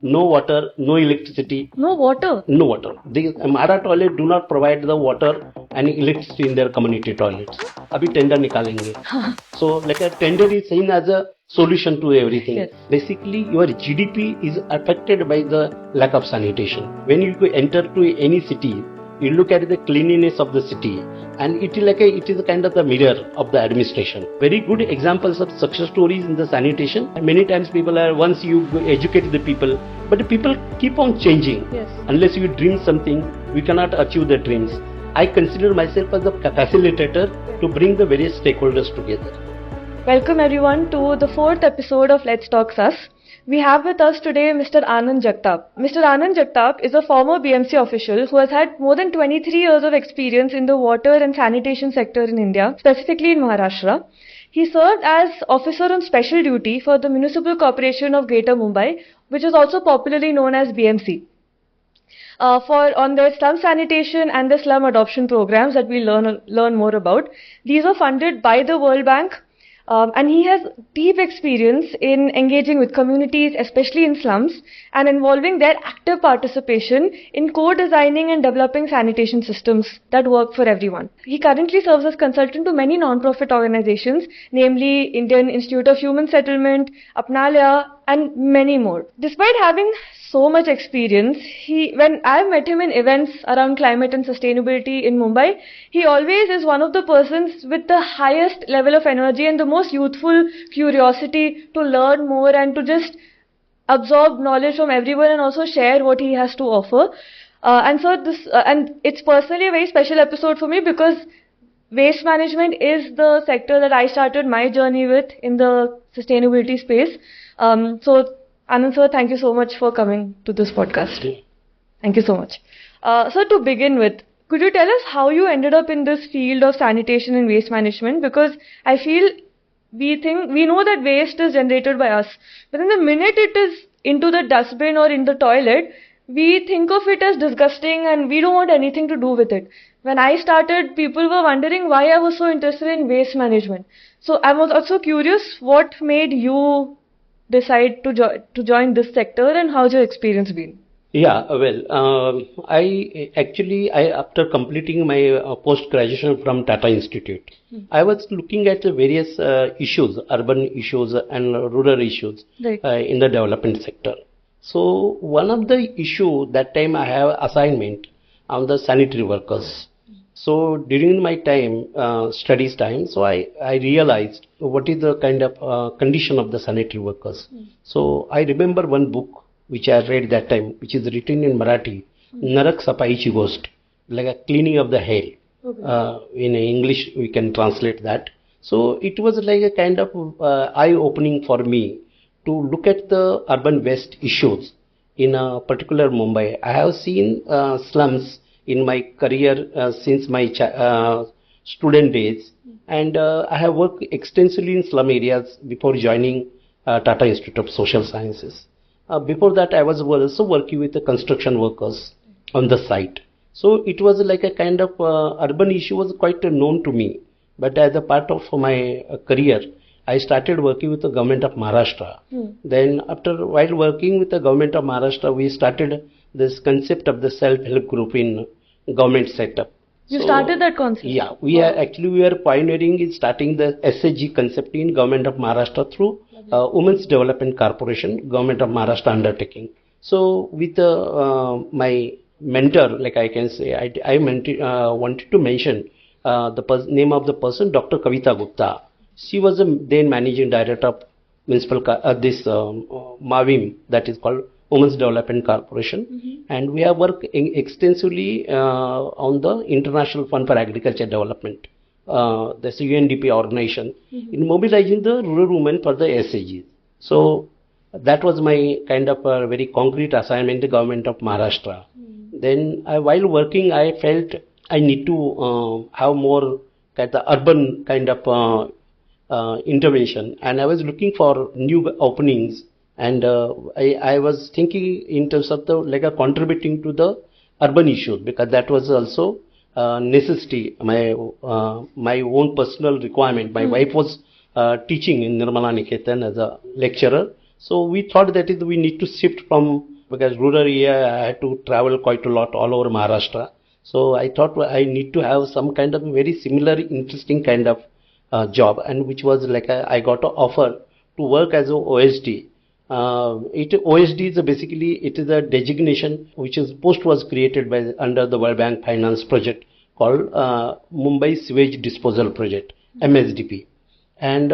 no water, no electricity. No water? No water. The Mara toilet do not provide the water and electricity in their community toilets. Abhi tender nikalenge. So like a tender is seen as a solution to everything. Yes. Basically, your GDP is affected by the lack of sanitation. When you enter to any city, you look at the cleanliness of the city, and it is a kind of the mirror of the administration. Very good examples of success stories in the sanitation. And many times people are, once you educate the people, but the people keep on changing. Yes. Unless you dream something, we cannot achieve the dreams. I consider myself as a facilitator to bring the various stakeholders together. Welcome everyone to the 4th episode of Let's Talk SAS. We have with us today Mr. Anand Jagtap. Mr. Anand Jagtap is a former BMC official who has had more than 23 years of experience in the water and sanitation sector in India, specifically in Maharashtra. He served as officer on special duty for the Municipal Corporation of Greater Mumbai, which is also popularly known as BMC. On the slum sanitation and the slum adoption programs that we learn more about. These are funded by the World Bank. And he has deep experience in engaging with communities, especially in slums, and involving their active participation in co-designing and developing sanitation systems that work for everyone. He currently serves as consultant to many non-profit organizations, namely Indian Institute of Human Settlement, Apnalaya, and many more. Despite having so much experience, when I've met him in events around climate and sustainability in Mumbai, he always is one of the persons with the highest level of energy and the most youthful curiosity to learn more and to just absorb knowledge from everyone and also share what he has to offer. And it's personally a very special episode for me because waste management is the sector that I started my journey with in the sustainability space. So Anand sir, thank you so much for coming to this podcast. Thank you so much. So to begin with, could you tell us how you ended up in this field of sanitation and waste management? Because I feel we know that waste is generated by us, but in the minute it is into the dustbin or in the toilet, we think of it as disgusting and we don't want anything to do with it. When I started, people were wondering why I was so interested in waste management. So I was also curious, what made you decide to join this sector and how's your experience been? Yeah, well, I after completing my post-graduation from Tata Institute, I was looking at the various issues, urban issues and rural issues in the development sector. So one of the issue that time I have assignment on the sanitary workers. So during my studies time, so I realized what is the kind of condition of the sanitary workers. So I remember one book which I read that time, which is written in Marathi, Narak Sapaichi Ghost, like a cleaning of the hell. Okay. In English we can translate that. So it was like a kind of eye-opening for me to look at the urban waste issues in a particular Mumbai. I have seen slums in my career since my student days, and I have worked extensively in slum areas before joining Tata Institute of Social Sciences. Before that, I was also working with the construction workers on the site. So it was like a kind of urban issue was quite known to me. But as a part of my career, I started working with the government of Maharashtra. Then while working with the government of Maharashtra, we started this concept of the self-help group in government setup. You started that concept? Yeah, we are pioneering in starting the SHG concept in government of Maharashtra through Women's Development Corporation, government of Maharashtra undertaking. So with my mentor, like I can say, I wanted to mention the name of the person, Dr. Kavita Gupta. She was the then managing director of Municipal MAVIM, that is called Women's Development Corporation, and we have worked extensively on the International Fund for Agriculture Development, the UNDP organization, in mobilizing the rural women for the SAGs. So that was my kind of a very concrete assignment in the government of Maharashtra. Then while working, I felt I need to have more kind of urban kind of intervention, and I was looking for new openings. And I was thinking in terms of contributing to the urban issues, because that was also necessity, my own personal requirement. My wife was teaching in Nirmala Niketan as a lecturer, so we thought that we need to shift from because rural area I had to travel quite a lot all over Maharashtra. So I thought I need to have some kind of very similar, interesting kind of job, and which was like I got an offer to work as a OSD. OSD is basically it is a designation which is post was created by under the World Bank Finance project called Mumbai Sewage Disposal Project (MSDP). And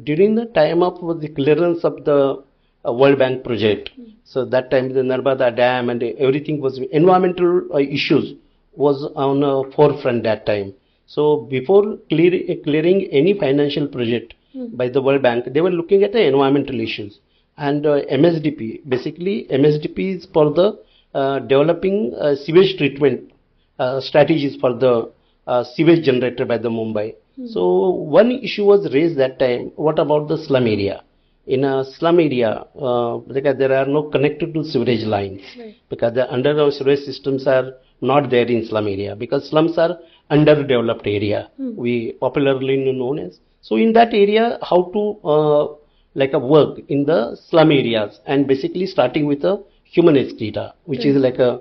during the time of the clearance of the World Bank project, so that time the Narmada Dam and everything was environmental issues was on a forefront that time. So before clearing any financial project by the World Bank, they were looking at the environmental issues. And MSDP, basically MSDP is for the developing sewage treatment strategies for the sewage generated by the Mumbai. So one issue was raised that time, what about the slum area? In a slum area, because there are no connected to sewerage lines, because the underground sewage systems are not there in slum area, because slums are underdeveloped area, we popularly known as. So in that area, how to work in the slum areas, and basically starting with a human excreta, which is like a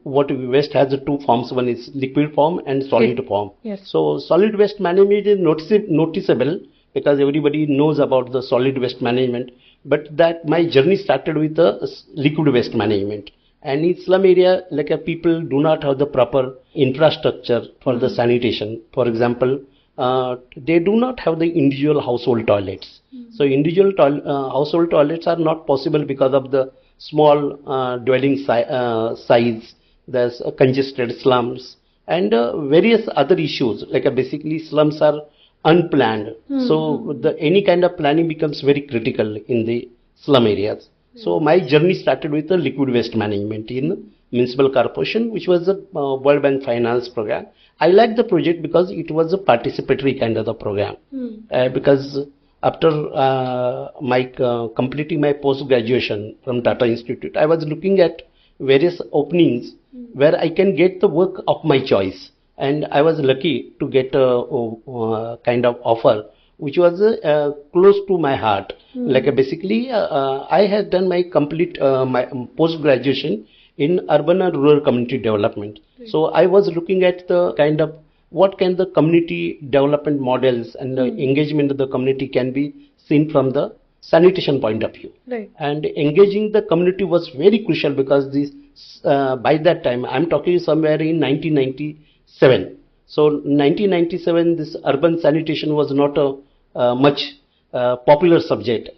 what waste has the two forms. One is liquid form and solid form. Yes. So solid waste management is noticeable because everybody knows about the solid waste management. But that my journey started with the liquid waste management. And in slum area, people do not have the proper infrastructure for the sanitation. For example, they do not have the individual household toilets. So individual household toilets are not possible because of the small dwelling size. There's congested slums and various other issues. Basically slums are unplanned. So any kind of planning becomes very critical in the slum areas. So my journey started with the liquid waste management in Municipal Corporation, which was the World Bank Finance program. I liked the project because it was a participatory kind of the program. Because after completing my post-graduation from Tata Institute, I was looking at various openings where I can get the work of my choice. And I was lucky to get a kind of offer which was close to my heart. Basically, I had done my complete my post-graduation in urban and rural community development. So I was looking at the kind of what can the community development models and the engagement of the community can be seen from the sanitation point of view. And engaging the community was very crucial because this by that time, I'm talking somewhere in 1997. So 1997, this urban sanitation was not a much popular subject,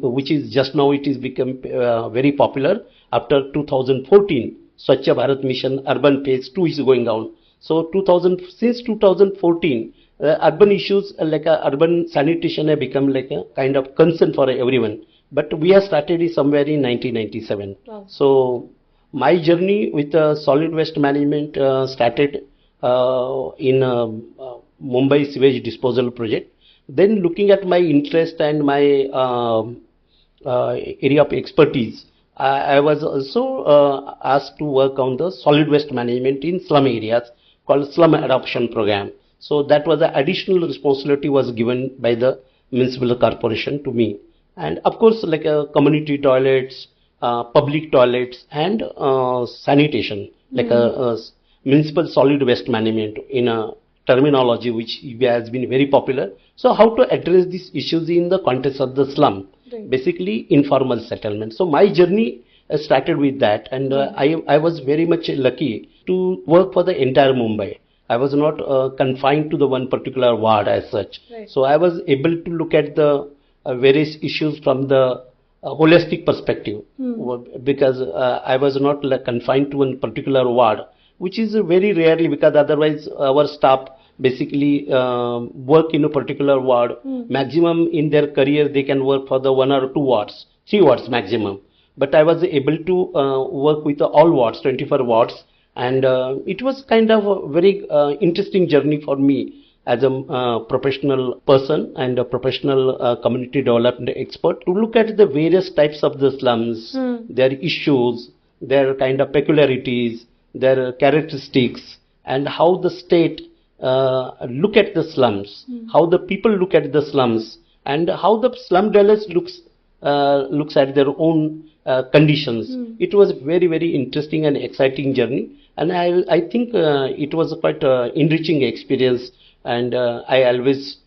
which is just now it is become very popular after 2014. Swachh Bharat Mission Urban Phase 2 is going on. So since 2014, urban issues urban sanitation have become like a kind of concern for everyone. But we have started it somewhere in 1997. Wow. So my journey with solid waste management started in Mumbai sewage disposal project. Then looking at my interest and my area of expertise, I was also asked to work on the solid waste management in slum areas called Slum Adoption Program. So that was an additional responsibility was given by the Municipal Corporation to me. And of course, community toilets, public toilets and sanitation, municipal solid waste management in a terminology which has been very popular. So how to address these issues in the context of the slum, basically informal settlement. So my journey started with that, and I was very much lucky to work for the entire Mumbai. I was not confined to the one particular ward as such. So I was able to look at the various issues from the holistic perspective, because I was not confined to one particular ward, which is very rarely, because otherwise our staff basically work in a particular ward. Maximum in their career they can work for the 1 or 2 wards, 3 wards maximum. But I was able to work with all wards, 24 wards, and it was kind of a very interesting journey for me as a professional person and a professional community development expert to look at the various types of the slums, their issues, their kind of peculiarities, their characteristics, and how the state look at the slums, how the people look at the slums, and how the slum dwellers looks at their own conditions. It was very, very interesting and exciting journey, and I think it was a quite enriching experience, and I always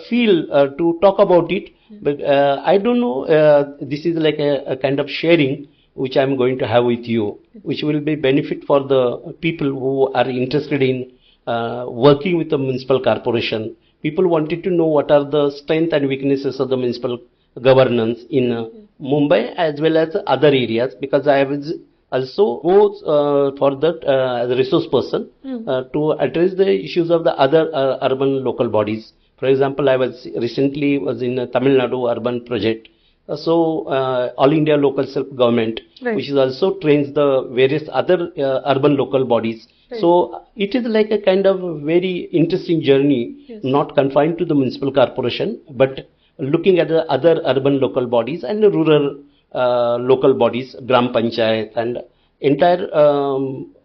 feel to talk about it. But I don't know. This is like a kind of sharing which I'm going to have with you, which will be benefit for the people who are interested in working with the municipal corporation. People wanted to know what are the strengths and weaknesses of the municipal governance in Mumbai as well as other areas, because I was also goes for that as a resource person to address the issues of the other urban local bodies. For example, I was recently was in a Tamil Nadu urban project. All India local self government, Right. which is also trains the various other urban local bodies. Right. So it is like a kind of very interesting journey, Yes. not confined to the municipal corporation, but looking at the other urban local bodies and the rural local bodies, Gram Panchayat, and entire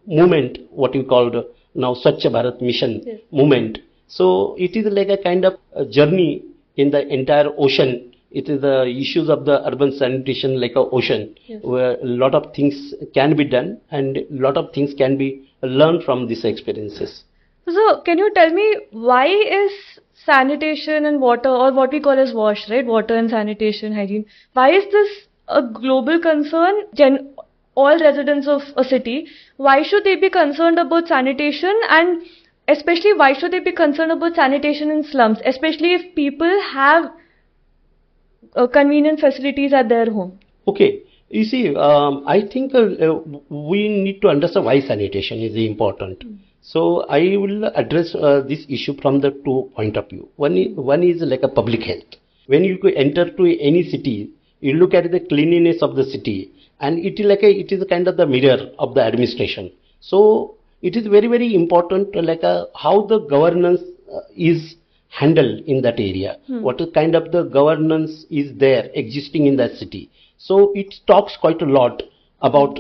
movement, what you called now Swachh Bharat Mission Yes. movement. So it is like a kind of a journey in the entire ocean. It is the issues of the urban sanitation like a ocean, Yes. where a lot of things can be done and a lot of things can be learned from these experiences. So, can you tell me why is sanitation and water, or what we call as WASH, right? Water and sanitation, hygiene. Why is this a global concern? All residents of a city, why should they be concerned about sanitation, and especially why should they be concerned about sanitation in slums, especially if people have convenient facilities at their home? Okay, you see, I think we need to understand why sanitation is important. So I will address this issue from the two point of view. One is like a public health. When you enter to any city, you look at the cleanliness of the city, and it is like it is kind of the mirror of the administration. So it is very, very important like how the governance is handled in that area. What kind of the governance is there existing in that city. So it talks quite a lot about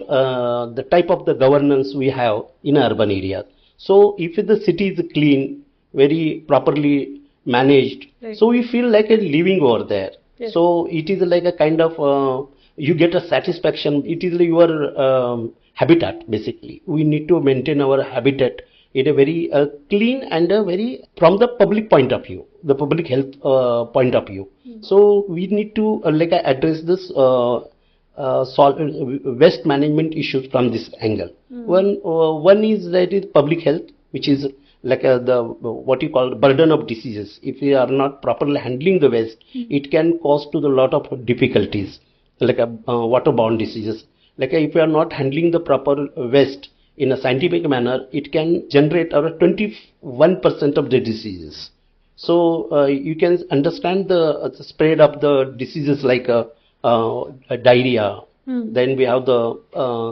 the type of the governance we have in urban areas. So if the city is clean, very properly managed, Right. so we feel like a living over there. Yes. So it is like a kind of you get a satisfaction. It is like your habitat basically. We need to maintain our habitat in a very clean and a very from the public point of view, the public health point of view. So we need to like address this waste management issues from this angle. One is that is public health, which is like the what you call burden of diseases. If we are not properly handling the waste, it can cause to the lot of difficulties, like waterborne diseases. Like if we are not handling the proper waste in a scientific manner, it can generate around 21% of the diseases. So you can understand the spread of the diseases like diarrhea, then we have the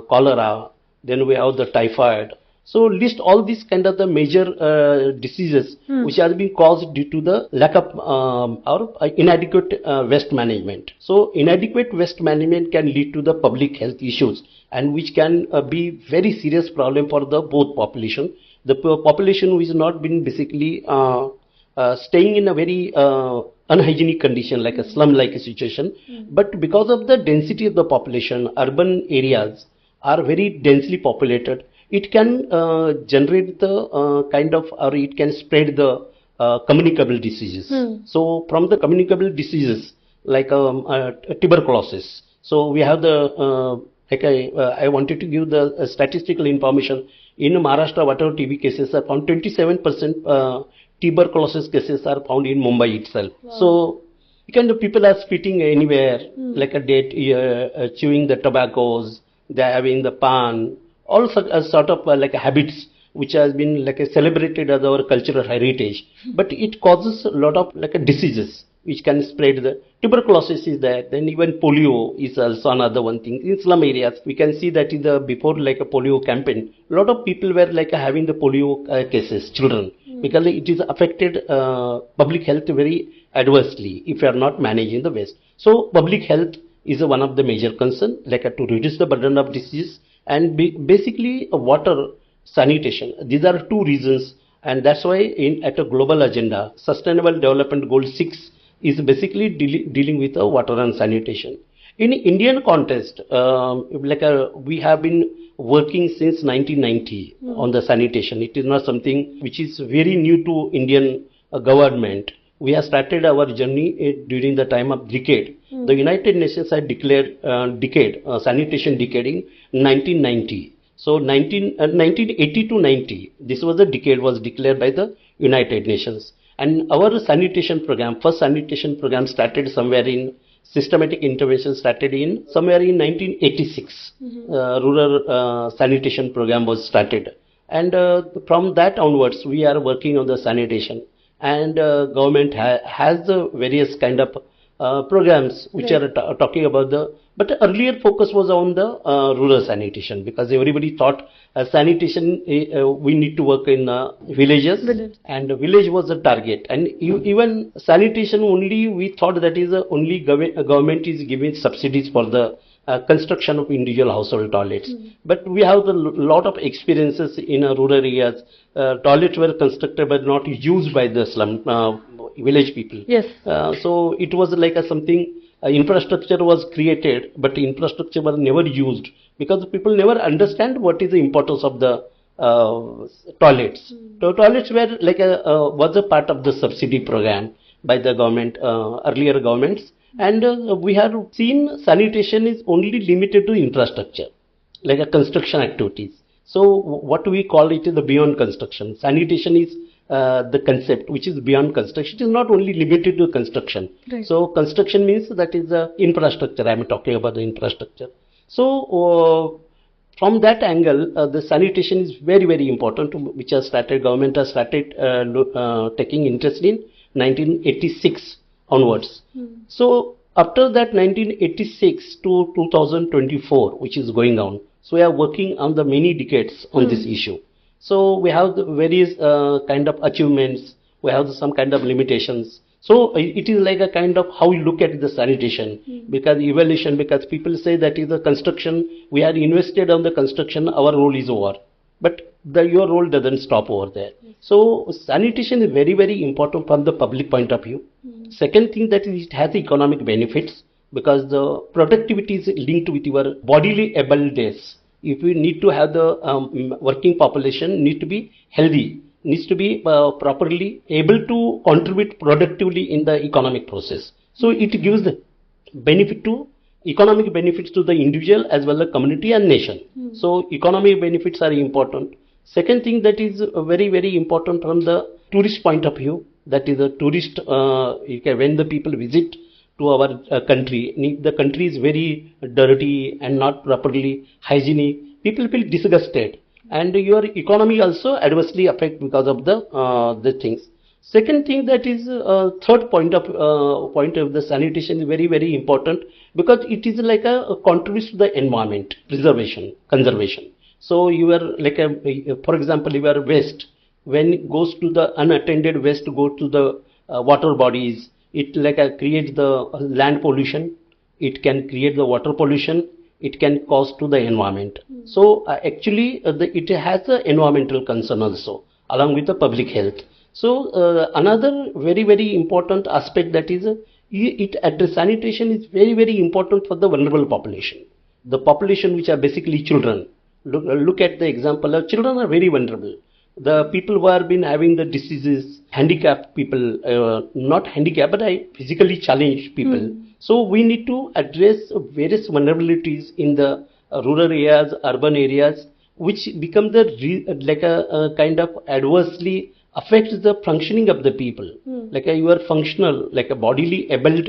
cholera, then we have the typhoid. So list all these kind of the major diseases which are being caused due to the lack of or inadequate waste management. So inadequate waste management can lead to the public health issues, and which can be very serious problem for the both population. The population who is not been basically staying in a very unhygienic condition like a slum like a situation, but because of the density of the population, urban areas are very densely populated. It can generate the kind of, or it can spread the communicable diseases. So from the communicable diseases like tuberculosis. So we have the like I wanted to give the statistical information. In Maharashtra, whatever TB cases are found, 27% tuberculosis cases are found in Mumbai itself. Wow. So kind of people are spitting anywhere, like a date, chewing the tobaccos, they are having the pan, all sort of like habits which has been like celebrated as our cultural heritage, but it causes a lot of like diseases which can spread. The tuberculosis is there, then even polio is also another one thing. In slum areas, we can see that in the before like a polio campaign, a lot of people were like having the polio cases, children, because it is affected public health very adversely if you are not managing the waste. So public health is one of the major concern, like to reduce the burden of disease, and basically water sanitation. These are two reasons, and that's why at a global agenda, Sustainable Development Goal 6 is basically dealing with water and sanitation. In Indian context, we have been working since 1990 on the sanitation. It is not something which is very new to Indian government. We have started our journey during the time of decade. The United Nations had declared sanitation decade in 1990. So 1980 to 90, this was the decade was declared by the United Nations. And our sanitation program, first sanitation program started somewhere in systematic intervention started in somewhere in 1986. Rural sanitation program was started. And from that onwards, we are working on the sanitation. And government has the various kind of programs which are talking about but the earlier focus was on the rural sanitation, because everybody thought sanitation we need to work in villages, and village was the target, and even sanitation only we thought that is only government is giving subsidies for the construction of individual household toilets. But we have a lot of experiences in rural areas. Toilets were constructed but not used by the slum village people. Yes. So it was like something, infrastructure was created, but infrastructure was never used because people never understand what is the importance of the toilets. So toilets were like was a part of the subsidy program by the government, earlier governments. And we have seen sanitation is only limited to infrastructure, like a construction activities. So what we call it is the beyond construction. Sanitation is the concept which is beyond construction. It is not only limited to construction. Right. So construction means that is the infrastructure. I am talking about the infrastructure. So from that angle, the sanitation is very, very important, which has started, government has started taking interest in 1986 onwards. So after that 1986 to 2024, which is going on, so we are working on the many decades on this issue. So we have the various kind of achievements, we have some kind of limitations. So it is like a kind of how we look at the sanitation, because evaluation, because people say that is the construction, we are invested on the construction, our role is over. But your role doesn't stop over there. So sanitation is very, very important from the public point of view. Second thing, that is it has economic benefits, because the productivity is linked with your bodily abilities. If we need to have the working population need to be healthy, needs to be properly able to contribute productively in the economic process. So it gives the benefit to economic benefits to the individual as well as community and nation. So economic benefits are important. Second thing that is very, very important from the tourist point of view, that is a tourist, when the people visit to our country, the country is very dirty and not properly hygienic, people feel disgusted, and your economy also adversely affected because of the things. Second thing, that is third point of the sanitation is very, very important, because it is like a contributes to the environment preservation, conservation. So you are like for example, your waste, when it goes to the unattended waste, go to the water bodies, it like creates the land pollution, it can create the water pollution, it can cause to the environment. So actually it has an environmental concern also along with the public health. So another very, very important aspect, that is the sanitation is very, very important for the vulnerable population, the population which are basically children. Look at the example of children are very vulnerable. The people who have been having the diseases, handicapped people, not handicapped but physically challenged people. So we need to address various vulnerabilities in the rural areas, urban areas, which become like a kind of adversely affects the functioning of the people. Like you are functional, like a bodily able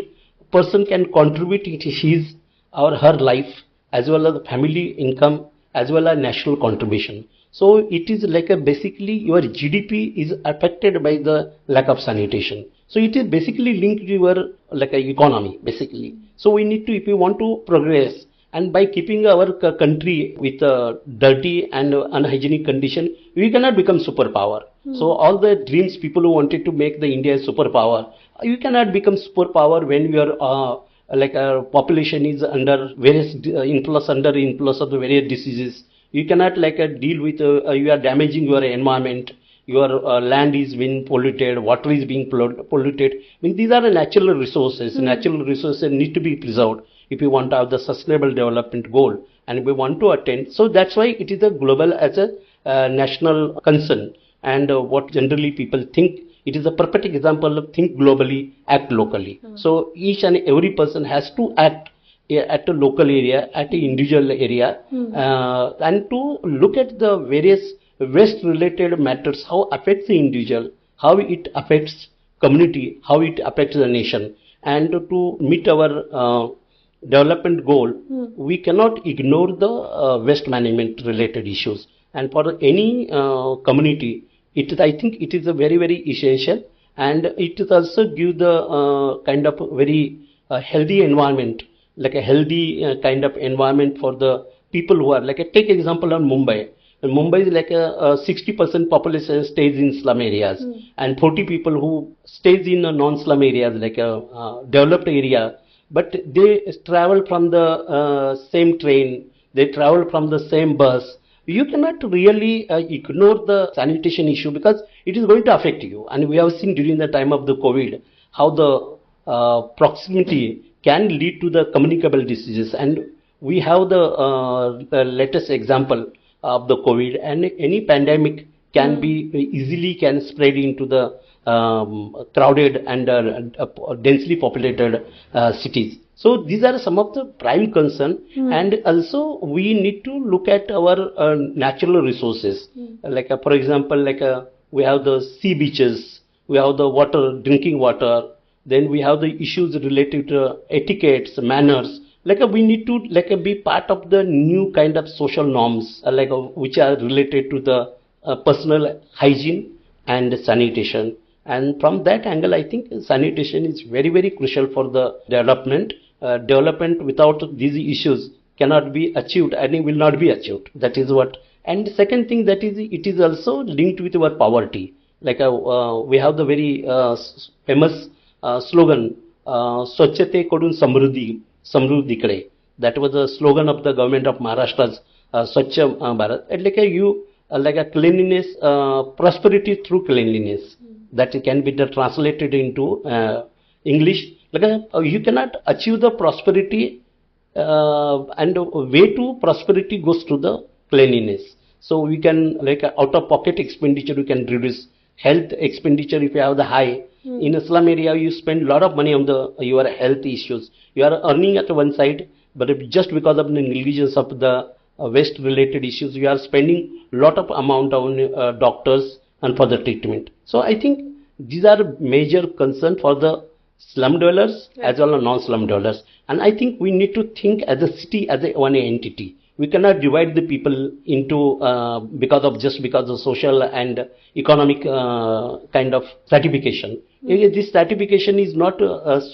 person can contribute to his or her life, as well as family income, as well as national contribution. So it is like basically your GDP is affected by the lack of sanitation. So it is basically linked to your like a economy basically. So we need to, if we want to progress, and by keeping our country with a dirty and unhygienic condition, we cannot become superpower. So all the dreams people who wanted to make the India a superpower, you cannot become superpower when your like our population is under various influence of the various diseases. You cannot like deal with you are damaging your environment, your land is being polluted, water is being polluted. I mean, these are natural resources. Natural resources need to be preserved. if we want to have the sustainable development goal and we want to attain. So that's why it is a global as a national concern. And what generally people think, it is a perfect example of think globally, act locally. So each and every person has to act at a local area, at an individual area, and to look at the various waste related matters, how affects the individual, how it affects community, how it affects the nation, and to meet our development goal, we cannot ignore the waste management related issues. And for any community, I think it is a very, very essential, and it is also give the kind of very healthy environment, like a healthy kind of environment for the people who are, like take example on Mumbai. Mumbai is like a 60% population stays in slum areas, and 40 people who stays in non-slum areas, like a developed area, but they travel from the same train, they travel from the same bus. You cannot really ignore the sanitation issue because it is going to affect you. And we have seen during the time of the COVID how the proximity can lead to the communicable diseases. And we have the latest example of the COVID, and any pandemic can be easily can spread into the crowded and densely populated cities. So these are some of the prime concern, and also we need to look at our natural resources. Like for example, like we have the sea beaches, we have the water, drinking water, then we have the issues related to etiquettes, manners. Like we need to be part of the new kind of social norms, which are related to the personal hygiene and sanitation. And from that angle, I think sanitation is very, very crucial for the development. Development without these issues cannot be achieved, and it will not be achieved. That is what. And the second thing, that is, it is also linked with our poverty. Like we have the very famous slogan, Swachhate Kodun Samruddhi, Samruddhi Kade. That was the slogan of the government of Maharashtra's Swachh Bharat. And like a cleanliness, prosperity through cleanliness. That can be translated into English. You cannot achieve the prosperity, and way to prosperity goes to the cleanliness. So we can, out of pocket expenditure, we can reduce health expenditure. If you have the high in a slum area, you spend a lot of money on your health issues. You are earning at one side, but just because of the negligence of the waste related issues, you are spending a lot of amount on doctors and for the treatment. So I think these are major concern for the slum dwellers as well as non-slum dwellers. And I think we need to think as a city as a one entity. We cannot divide the people into because of social and economic kind of stratification. This stratification is not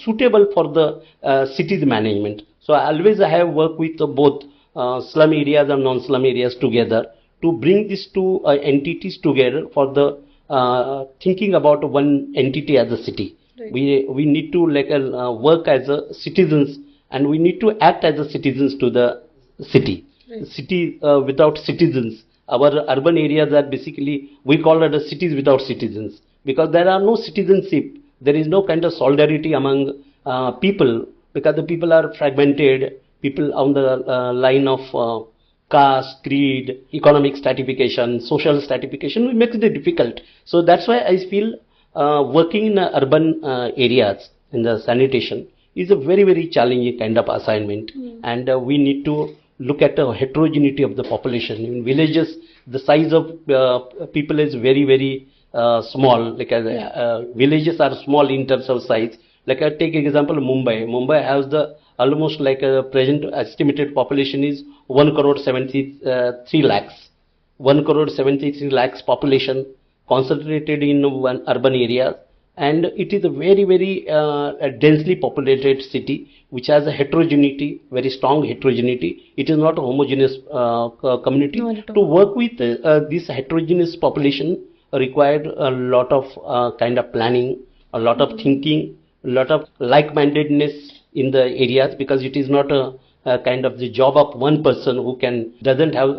suitable for the city's management. So I have worked with both slum areas and non-slum areas together to bring these two entities together for the thinking about one entity as a city. Right. We need to work as a citizens, and we need to act as a citizens to the city. Right. City without citizens, our urban areas are basically, we call it as cities without citizens, because there are no citizenship. There is no kind of solidarity among people, because the people are fragmented. People on the line of caste, creed, economic stratification, social stratification, it makes it difficult. So that's why I feel working in urban areas in the sanitation is a very, very challenging kind of assignment. And we need to look at the heterogeneity of the population. In villages, the size of people is very, very small. Villages are small in terms of size. Like I take example of Mumbai. Mumbai has the almost a present estimated population is 1 crore 73 lakhs. 1 crore 73 lakhs population concentrated in one urban area, and it is a very, very densely populated city which has a heterogeneity, very strong heterogeneity. It is not a homogeneous community. To work with this heterogeneous population required a lot of kind of planning, a lot of thinking, a lot of like-mindedness in the areas, because it is not a kind of the job of one person who doesn't have,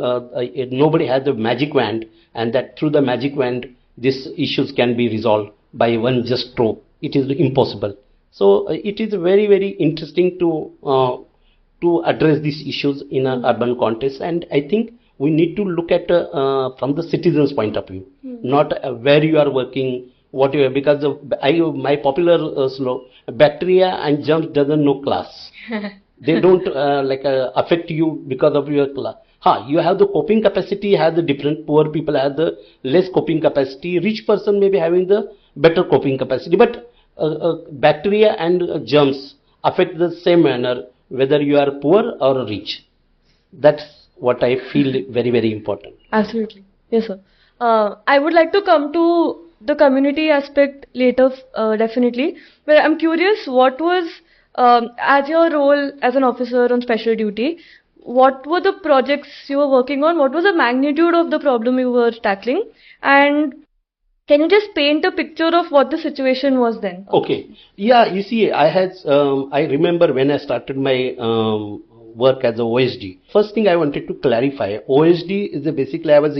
nobody has a magic wand, and that through the magic wand these issues can be resolved by one just stroke. It is impossible. So it is very, very interesting to to address these issues in an urban context. And I think we need to look at from the citizens' point of view, not where you are working, what you are, because my popular slow, bacteria and germs doesn't know class. They don't affect you because of your class. You have the coping capacity, have the different, poor people have the less coping capacity, rich person may be having the better coping capacity, but bacteria and germs affect the same manner whether you are poor or rich. That's what I feel very, very important. Absolutely. Yes, sir. I would like to come to the community aspect later, definitely. But I'm curious, what was, as your role as an officer on special duty, what were the projects you were working on? What was the magnitude of the problem you were tackling? And can you just paint a picture of what the situation was then? Okay. Yeah, you see, I remember when I started my work as a OSD. First thing I wanted to clarify, OSD is basically, I was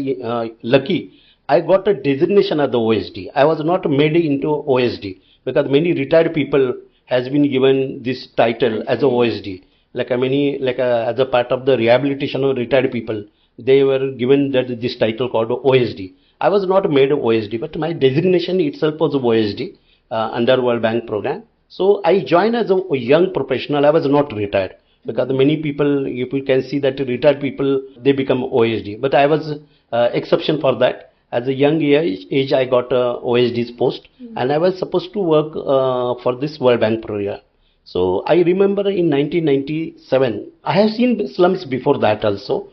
lucky. I got a designation as the OSD. I was not made into OSD because many retired people has been given this title as a OSD. As a part of the rehabilitation of retired people, they were given this title called OSD. I was not made OSD, but my designation itself was OSD under World Bank program. So I joined as a young professional. I was not retired because many people, you can see that retired people, they become OSD. But I was exception for that. As a young age, I got a OSD's post, and I was supposed to work for this World Bank program. So I remember in 1997, I have seen slums before that also.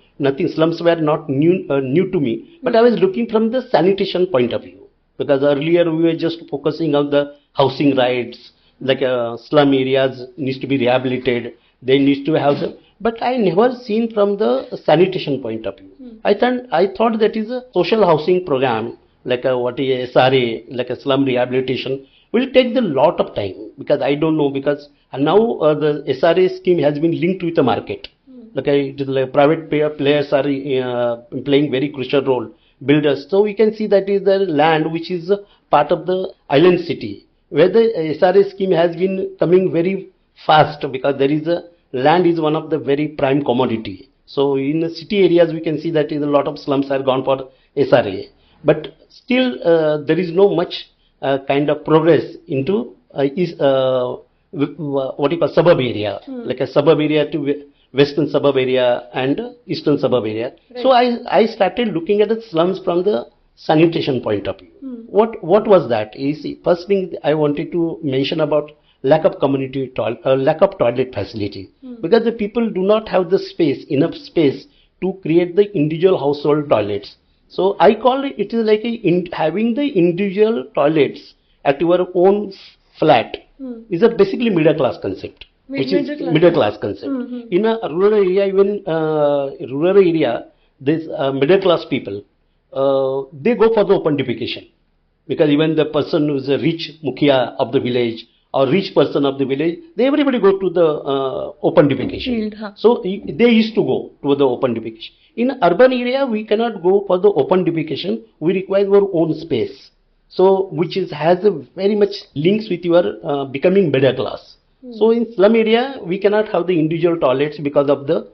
Slums were not new to me, but I was looking from the sanitation point of view, because earlier we were just focusing on the housing rights, slum areas needs to be rehabilitated, they need to have the, but I never seen from the sanitation point of view. I thought that is a social housing program, what is SRA, a slum rehabilitation, will take a lot of time, because I don't know, because now the SRA scheme has been linked with the market. Private players are playing very crucial role, builders. So we can see that is the land which is part of the island city, where the SRA scheme has been coming very fast, because there is a land is one of the very prime commodity. So in the city areas we can see that is a lot of slums are gone for SRA, but still there is no much kind of progress into what you call suburb area, like a suburb area to western suburb area and eastern suburb area. Right. So I started looking at the slums from the sanitation point of view. What was that? First thing I wanted to mention about lack of lack of toilet facility, because the people do not have the enough space to create the individual household toilets. So I call it is like having the individual toilets at your own flat is a basically middle class concept. Which is middle class concept. In a rural area, even rural area, this middle class people, they go for the open defecation, because even the person who is a rich mukhia of the village or rich person of the village, everybody go to the open defecation. So they used to go to the open defecation. In urban area, we cannot go for the open defecation. We require our own space. So which has a very much links with your becoming middle class. So in slum area, we cannot have the individual toilets because of the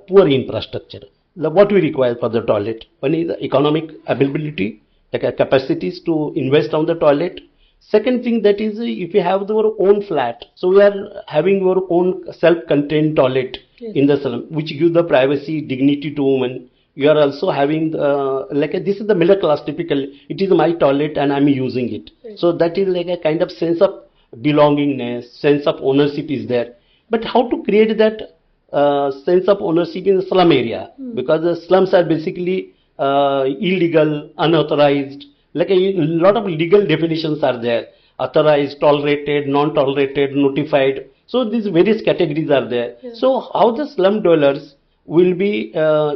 poor infrastructure. What we require for the toilet? One is the economic availability, capacities to invest on the toilet. Second thing, that is if you have our own flat, so we are having our own self-contained toilet in the slum, which gives the privacy, dignity to women. You are also having this is the middle class typical. It is my toilet and I am using it. So that is like a kind of sense of belongingness, sense of ownership is there. But how to create that sense of ownership in the slum area? Because the slums are basically illegal, unauthorized, like a lot of legal definitions are there. Authorized, tolerated, non-tolerated, notified. So these various categories are there. So how the slum dwellers will be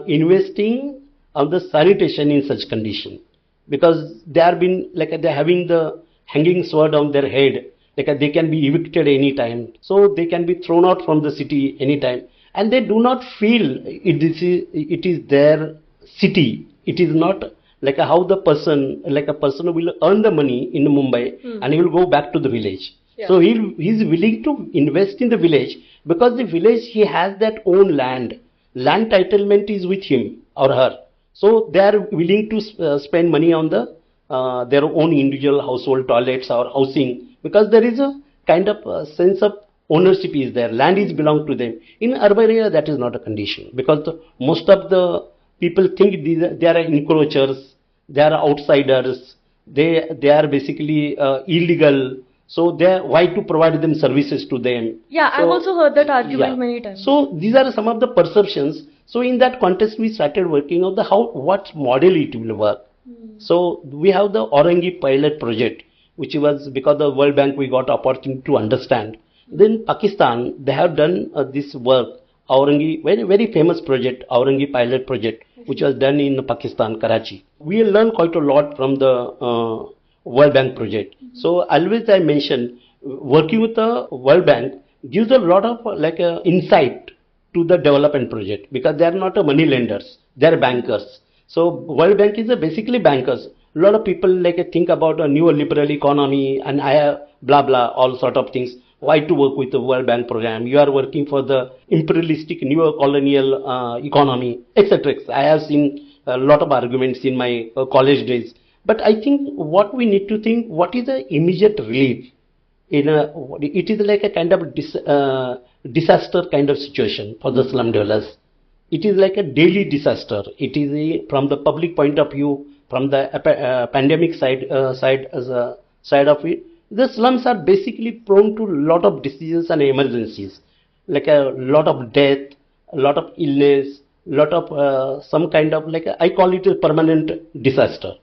investing on the sanitation in such condition? Because they are been they are having the hanging sword on their head. They can be evicted anytime, so they can be thrown out from the city anytime, and they do not feel it is their city. It is not how the person, a person will earn the money in Mumbai and he will go back to the village. Yeah. So he's willing to invest in the village because the village he has that own land. Land titlement is with him or her. So they are willing to spend money on the their own individual household toilets or housing because there is a kind of sense of ownership is there. Land is belong to them. In urban area that is not a condition because most of the people think they are encroachers, they are outsiders, they are basically illegal. So they why to provide them services to them? Yeah, I've also heard that argument many times. So these are some of the perceptions. So in that context, we started working on the what model it will work. So we have the Orangi pilot project, which was because the World Bank we got opportunity to understand. Then Pakistan, they have done this work, Orangi, very famous project, Orangi pilot project, which was done in Pakistan, Karachi. We learned quite a lot from the World Bank project. So always I mention, working with the World Bank gives a lot of insight to the development project because they are not a money lenders, they are bankers. So World Bank is basically bankers. A lot of people think about a neoliberal economy and I have blah blah all sort of things. Why to work with the World Bank program? You are working for the imperialistic neo-colonial economy, etc. I have seen a lot of arguments in my college days. But I think what we need to think, what is the immediate relief? It is like a kind of disaster kind of situation for the slum dwellers. It is like a daily disaster. It is from the public point of view, from the pandemic side of it. The slums are basically prone to a lot of diseases and emergencies, like a lot of death, a lot of illness, a lot of some kind of I call it a permanent disaster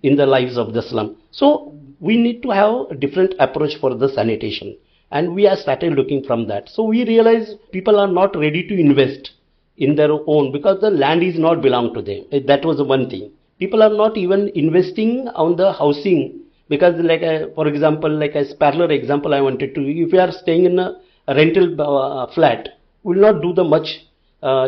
in the lives of the slum. So we need to have a different approach for the sanitation, and we have started looking from that. So we realize people are not ready to invest in their own because the land is not belong to them. That was one thing. People are not even investing on the housing because for example, a parallel example I wanted to, if you are staying in a rental flat, will not do the much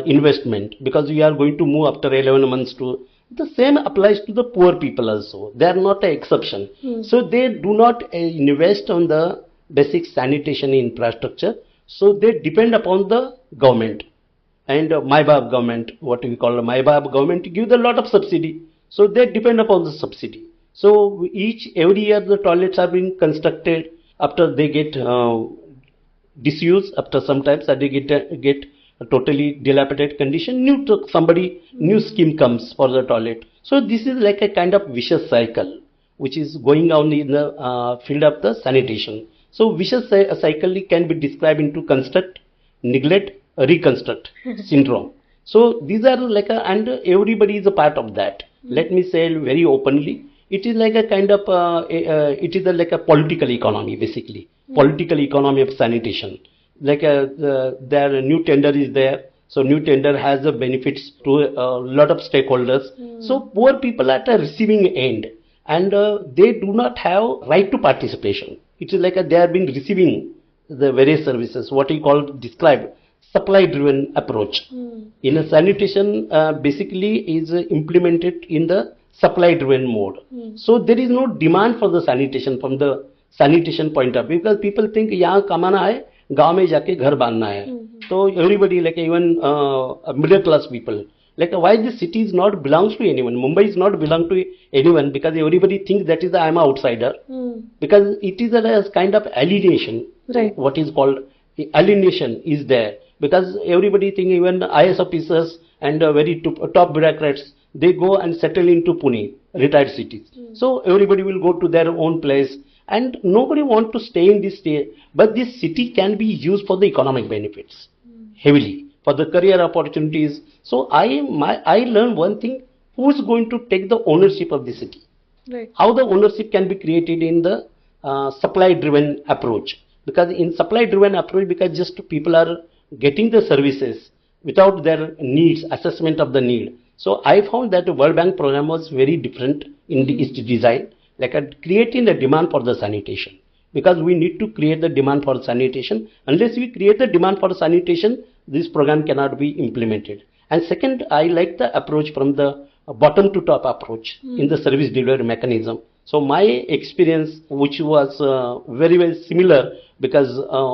investment because you are going to move after 11 months to, the same applies to the poor people also. They are not an exception. So they do not invest on the basic sanitation infrastructure. So they depend upon the government. And MyBab government, what we call MyBab government, gives a lot of subsidy. So they depend upon the subsidy. So every year the toilets are being constructed after they get disused, after sometimes they get a totally dilapidated condition, new scheme comes for the toilet. So this is like a kind of vicious cycle which is going on in the field of the sanitation. So vicious cycle can be described into construct, neglect, reconstruct syndrome. So these are and everybody is a part of that. Let me say very openly, it is like a kind of like a political economy basically, political economy of sanitation. Their new tender is there, so new tender has the benefits to a lot of stakeholders. So poor people at a receiving end, and they do not have right to participation. It is they are being receiving the various services, what we call described supply driven approach. In a sanitation basically is implemented in the supply driven mode. So there is no demand for the sanitation from the sanitation point of view because people think यहाँ कमाना है, गांव में जाके घर बांधना है. So everybody even middle class people why the city is not belongs to anyone. Mumbai is not belong to anyone because everybody thinks that is I'm an outsider because it is a kind of alienation. Right. What is called alienation is there because everybody think even IS officers and very top bureaucrats, they go and settle into Pune, retired cities. So everybody will go to their own place and nobody want to stay in this state. But this city can be used for the economic benefits heavily, for the career opportunities. So I learned one thing, who is going to take the ownership of the city? Right. How the ownership can be created in the supply driven approach. Because in supply driven approach, because just people are getting the services without their needs, assessment of the need. So I found that the World Bank program was very different in its design, creating the demand for the sanitation. Because we need to create the demand for sanitation. Unless we create the demand for sanitation, this program cannot be implemented. And second, I like the approach from the bottom to top approach in the service delivery mechanism. So my experience, which was very, very similar, because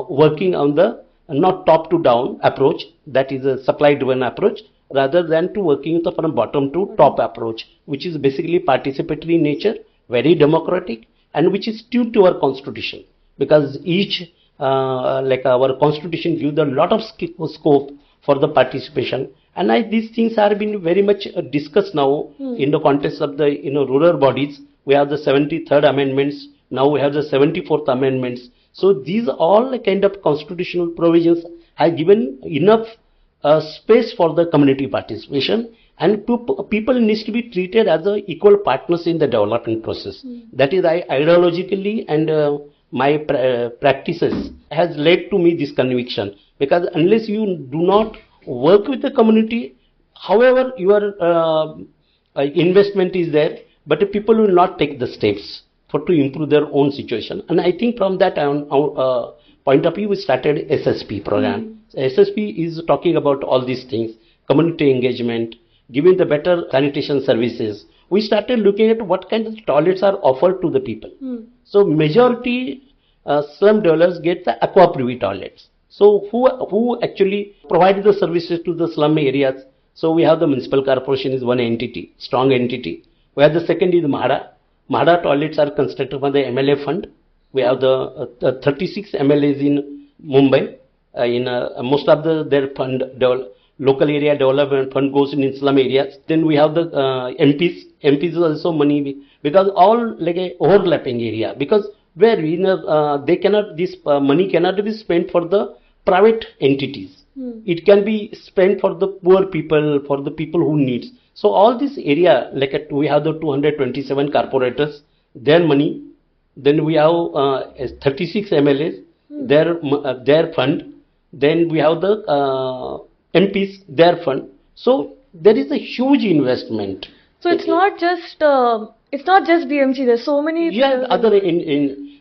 working on the not top to down approach, that is a supply driven approach, rather than to working from bottom to top approach, which is basically participatory in nature, very democratic, and which is tuned to our constitution, because each like our constitution gives a lot of scope for the participation. And these things are being very much discussed now in the context of the rural bodies. We have the 73rd amendments, now we have the 74th amendments. So these all kind of constitutional provisions have given enough space for the community participation, and people needs to be treated as equal partners in the development process. That is, I ideologically and my practices has led to me this conviction, because unless you do not work with the community, however your investment is there, but people will not take the steps to improve their own situation. And I think from that point of view, we started SSP program. SSP is talking about all these things, community engagement, giving the better sanitation services. We started looking at what kind of toilets are offered to the people. So majority slum dwellers get the aqua privy toilets. So who actually provide the services to the slum areas? So we have the municipal corporation is one entity, strong entity. Where the second is MHADA. MHADA toilets are constructed from the MLA fund. We have the 36 MLAs in Mumbai. Most of their fund, local area development fund goes in slum areas. Then we have the MPs. MPs is also money, because all like a overlapping area. Because where they cannot, this money cannot be spent for the private entities. It can be spent for the poor people, for the people who needs. So all this area, like we have the 227 corporators, their money. Then we have 36 MLAs, their fund. Then we have the MPs, their fund. So there is a huge investment. So it's not just BMC. There's so many. Yeah,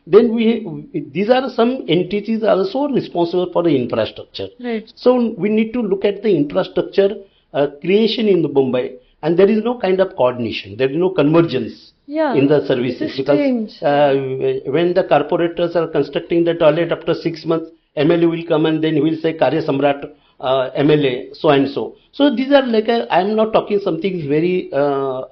then these are some entities also responsible for the infrastructure. Right. So we need to look at the infrastructure creation in the Mumbai, and there is no kind of coordination. There is no convergence in the services, because when the corporators are constructing the toilet, after 6 months, MLA will come and then he will say Karya Samrat MLA so and so. So these are like I am not talking something very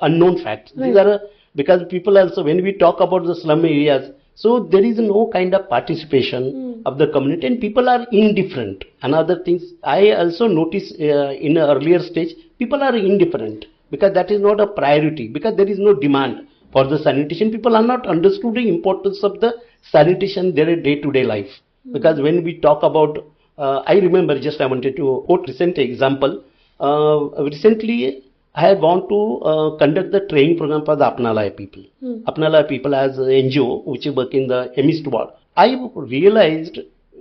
unknown facts. Right. These are because people also, when we talk about the slum areas, so there is no kind of participation of the community, and people are indifferent. Another things I also noticed in an earlier stage, people are indifferent, because that is not a priority, because there is no demand for the sanitation. People are not understood the importance of the sanitation their day-to-day life. Because when we talk about, I remember, just I wanted to quote recent example. Recently, I have gone to conduct the training program for the Apnalaya people. Apnalaya people as an NGO which work in the EMIST ward. I realized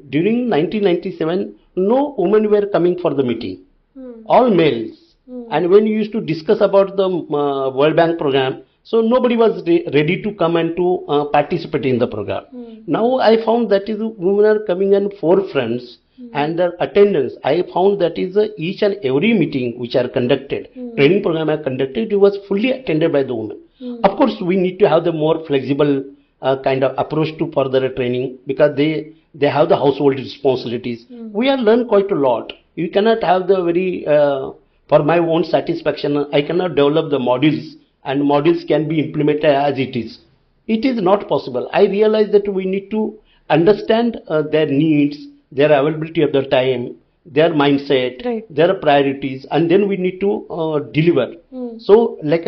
during 1997, no women were coming for the meeting. All males. And when you used to discuss about the World Bank program, so nobody was ready to come and to participate in the program. Now I found that is women are coming in forefronts, and their attendance, I found that is each and every meeting which are conducted, training program are conducted, it was fully attended by the women. Of course, we need to have the more flexible kind of approach to further training, because they have the household responsibilities. We have learned quite a lot. You cannot have the very, for my own satisfaction, I cannot develop the modules, and modules can be implemented as it is. It is not possible. I realize that we need to understand their needs, their availability of the time, their mindset, their priorities, and then we need to deliver. So like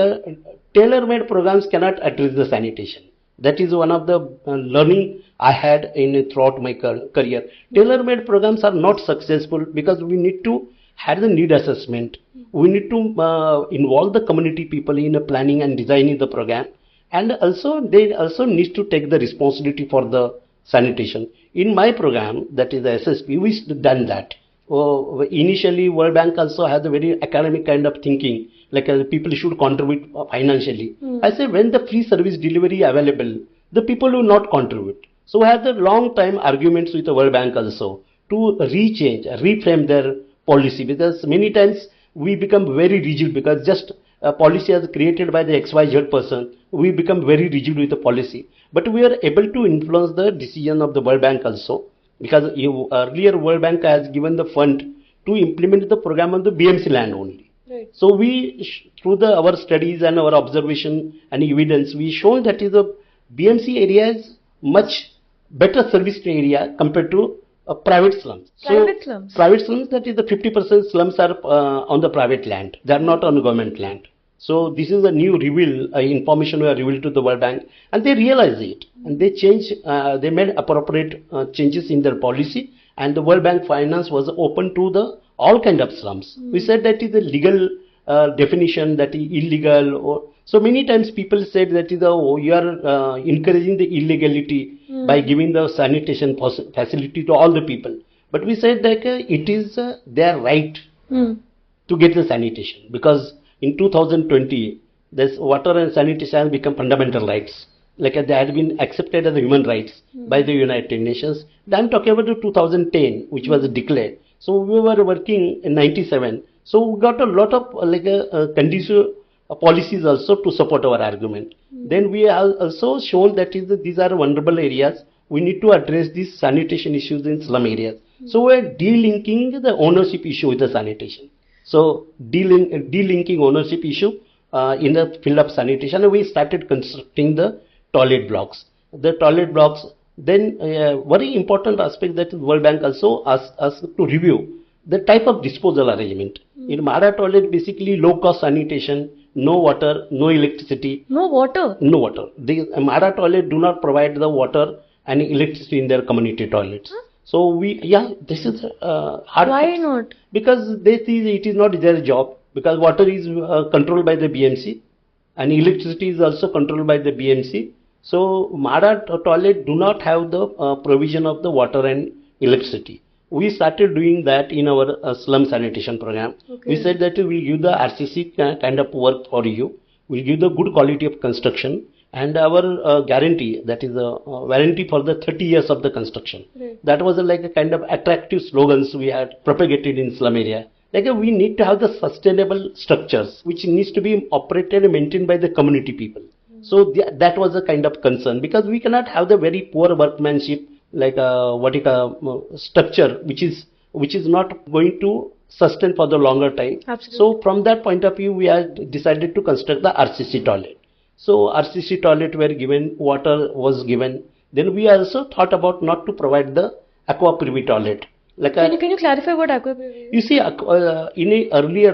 tailor-made programs cannot address the sanitation. That is one of the learning I had throughout my career. Tailor-made programs are not successful because we need to have the need assessment. We need to involve the community people in planning and designing the program, and also they also need to take the responsibility for the sanitation. In my program, that is the SSP, we done that. Initially, World Bank also has a very academic kind of thinking, like people should contribute financially. I say when the free service delivery available, the people will not contribute. So we had the long time arguments with the World Bank also to rechange, reframe their policy, because many times we become very rigid, because just a policy is created by the XYZ person, we become very rigid with the policy. But we are able to influence the decision of the World Bank also, because earlier World Bank has given the fund to implement the program on the BMC land only. Right. So through our studies and our observation and evidence, we shown that is the BMC area is much better serviced area compared to private slums. Private slums? Private slums, that is the 50% slums are on the private land. They are not on government land. So this is a new information we are revealed to the World Bank, and they realize it, and they made appropriate changes in their policy, and the World Bank finance was open to the all kind of slums. We said that is a legal definition, that is illegal. Or so many times people said that is you are encouraging the illegality by giving the sanitation facility to all the people. But we said that it is their right to get the sanitation, because in 2020 this water and sanitation has become fundamental rights. Like they had been accepted as human rights by the United Nations. I'm talking about the 2010, which was declared. So we were working in 97. So we got a lot of conducive policies also to support our argument. Then we have also shown that these are vulnerable areas. We need to address these sanitation issues in slum areas. So we are delinking the ownership issue with the sanitation. So delinking ownership issue in the field of sanitation, we started constructing the toilet blocks. The toilet blocks, then very important aspect that World Bank also asked us to review the type of disposal arrangement. In Mara toilet, basically low cost sanitation, no water, no electricity. No water? No water. The Mara toilet do not provide the water and electricity in their community toilets. Huh? So this is hard. Why not? Because they see it is not their job, because water is controlled by the BMC and electricity is also controlled by the BMC. So Mara toilet do not have the provision of the water and electricity. We started doing that in our slum sanitation program. Okay. We said that we will give the RCC kind of work for you. We will give the good quality of construction, and our guarantee, that is a warranty for the 30 years of the construction. Right. That was like a kind of attractive slogans we had propagated in slum area. Like we need to have the sustainable structures which needs to be operated and maintained by the community people. So that was a kind of concern, because we cannot have the very poor workmanship, like structure which is not going to sustain for the longer time. Absolutely. So from that point of view, we had decided to construct the RCC toilet. So RCC toilet were given, water was given. Then we also thought about not to provide the aqua privy toilet. Like can you clarify what aqua privy is? You see, in a earlier,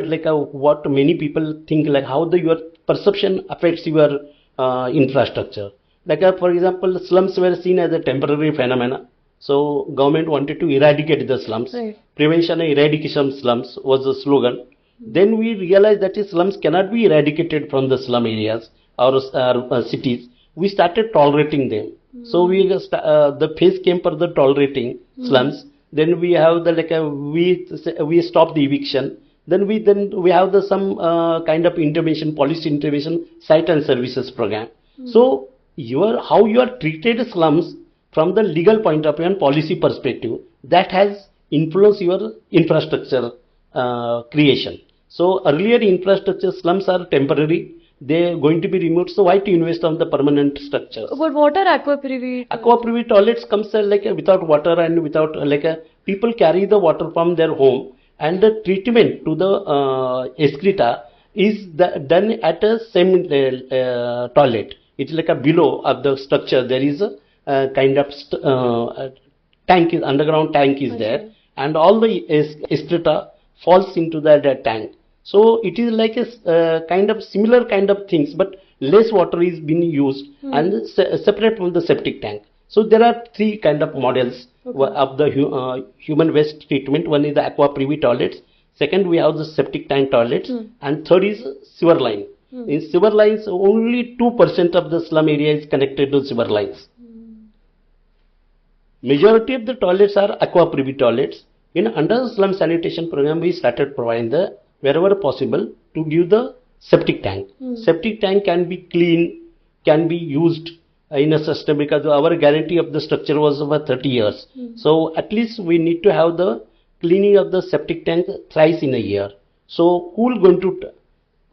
what many people think, like how your perception affects your infrastructure. Like for example, slums were seen as a temporary phenomena. So government wanted to eradicate the slums. Right. Prevention and eradication of slums was the slogan. Then we realized that slums cannot be eradicated from the slum areas or cities. We started tolerating them. So the phase came for the tolerating slums. Then we have we stopped the eviction. Then we have some kind of intervention, policy intervention, site and services program. So how you are treated slums from the legal point of view and policy perspective, that has influenced your infrastructure creation. So earlier infrastructure slums are temporary, they are going to be removed. So why to invest on the permanent structures? But what are aqua privy? Aqua privy toilets comes without water and without people carry the water from their home, and the treatment to the excreta is done at a same toilet. It's like below of the structure there is a kind of tank, underground tank is there, and all the excreta falls into that tank. So it is like a kind of similar kind of things, but less water is being used and separate from the septic tank. So there are three kind of models of the human waste treatment. One is the aqua privy toilets. Second, we have the septic tank toilets, and third is sewer line. In sewer lines, only 2% of the slum area is connected to sewer lines. Majority of the toilets are aqua privy toilets. Under the slum sanitation program, we started providing wherever possible to give the septic tank. Septic tank can be clean, can be used in a system, because our guarantee of the structure was over 30 years. So at least we need to have the cleaning of the septic tank thrice in a year. So who is going to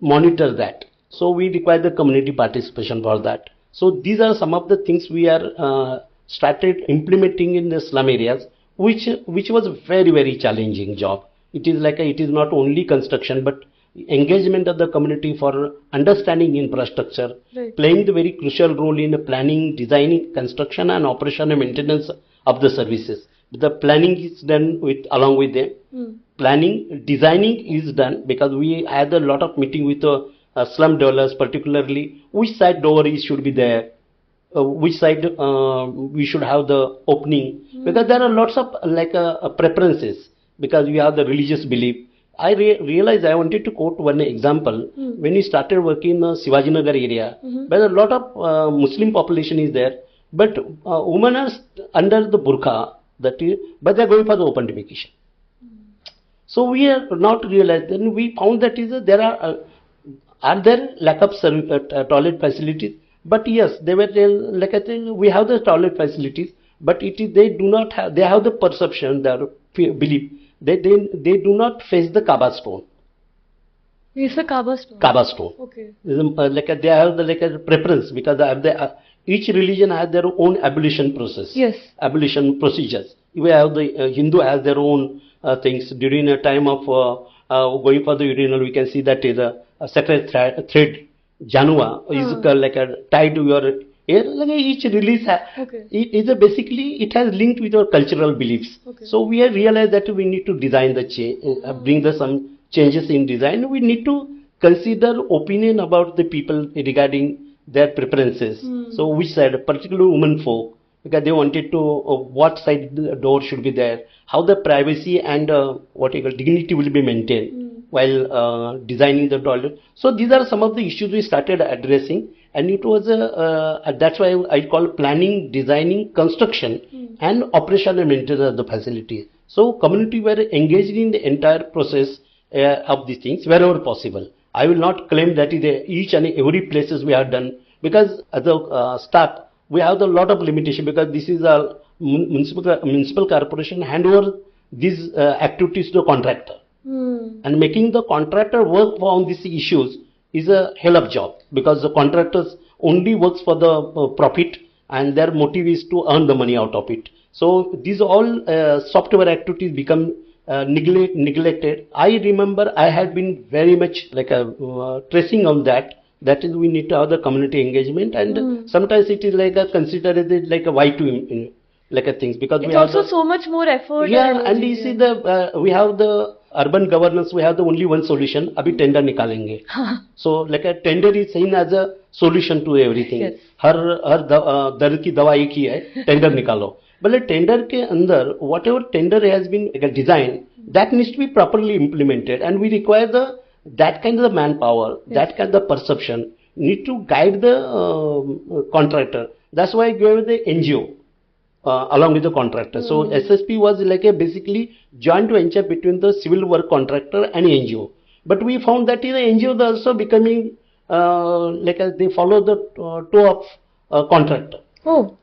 monitor that. So we require the community participation for that. So these are some of the things we are started implementing in the slum areas, which was a very challenging job. It is like it is not only construction but engagement of the community for understanding infrastructure, Right. playing the very crucial role in the planning, designing, construction, and operation and maintenance of the services. The planning is done with along with them. Planning, designing is done because we had a lot of meeting with slum dwellers, particularly which side door is should be there, which side we should have the opening, because there are lots of preferences, because we have the religious belief. I realized I wanted to quote one example. When we started working in the Sivajinagar area, where a lot of Muslim population is there, but women are under the burqa, that is, but they are going for the open defecation. So we are not realized. Then we found that there are there lack of toilet facilities. But yes, they were like I think we have the toilet facilities, but it is they do not have. They have the perception, their belief. They do not face the Kaaba stone. It's the Kaaba stone. Kaaba stone. Okay. They have the preference because each religion has their own ablution process. Yes. Ablution procedures. We have the Hindu has their own things during a time of going for the urinal. We can see that is a sacred thread. Janua is tied to your hair. Each release is basically it has linked with your cultural beliefs. Okay. So we have realized that we need to design the bring some changes in design. We need to consider opinion about the people regarding their preferences. So which side, particularly women folk, because they wanted to what side the door should be there, how the privacy and dignity will be maintained while designing the toilet. So these are some of the issues we started addressing, and it was that's why I call planning, designing, construction, and operation and maintenance of the facility. So community were engaged in the entire process of these things wherever possible. I will not claim that each and every places we have done, because as a staff we have a lot of limitation, because this is a municipal corporation hand over these activities to the contractor. And making the contractor work on these issues is a hell of job, because the contractors only works for the profit and their motive is to earn the money out of it. So these all software activities become neglected. I remember I had been very much tracing on that. That is, we need to have the community engagement, and sometimes it is considered as like a Y2 things, because it's we have also so much more effort. Yeah, and you see we have the urban governance. We have the only one solution. Abhi tender nikalenge. So a tender is seen as a solution to everything. Yes. हर दर्द की दवा एक ही है, tender निकालो. But a tender के अंदर whatever tender has been designed, that needs to be properly implemented, and we require that kind of manpower, that kind of perception need to guide the contractor. That's why I gave the NGO. Along with the contractor. So SSP was basically joint venture between the civil work contractor and NGO. But we found that the NGO is also becoming they follow the toe of contractor. Oh.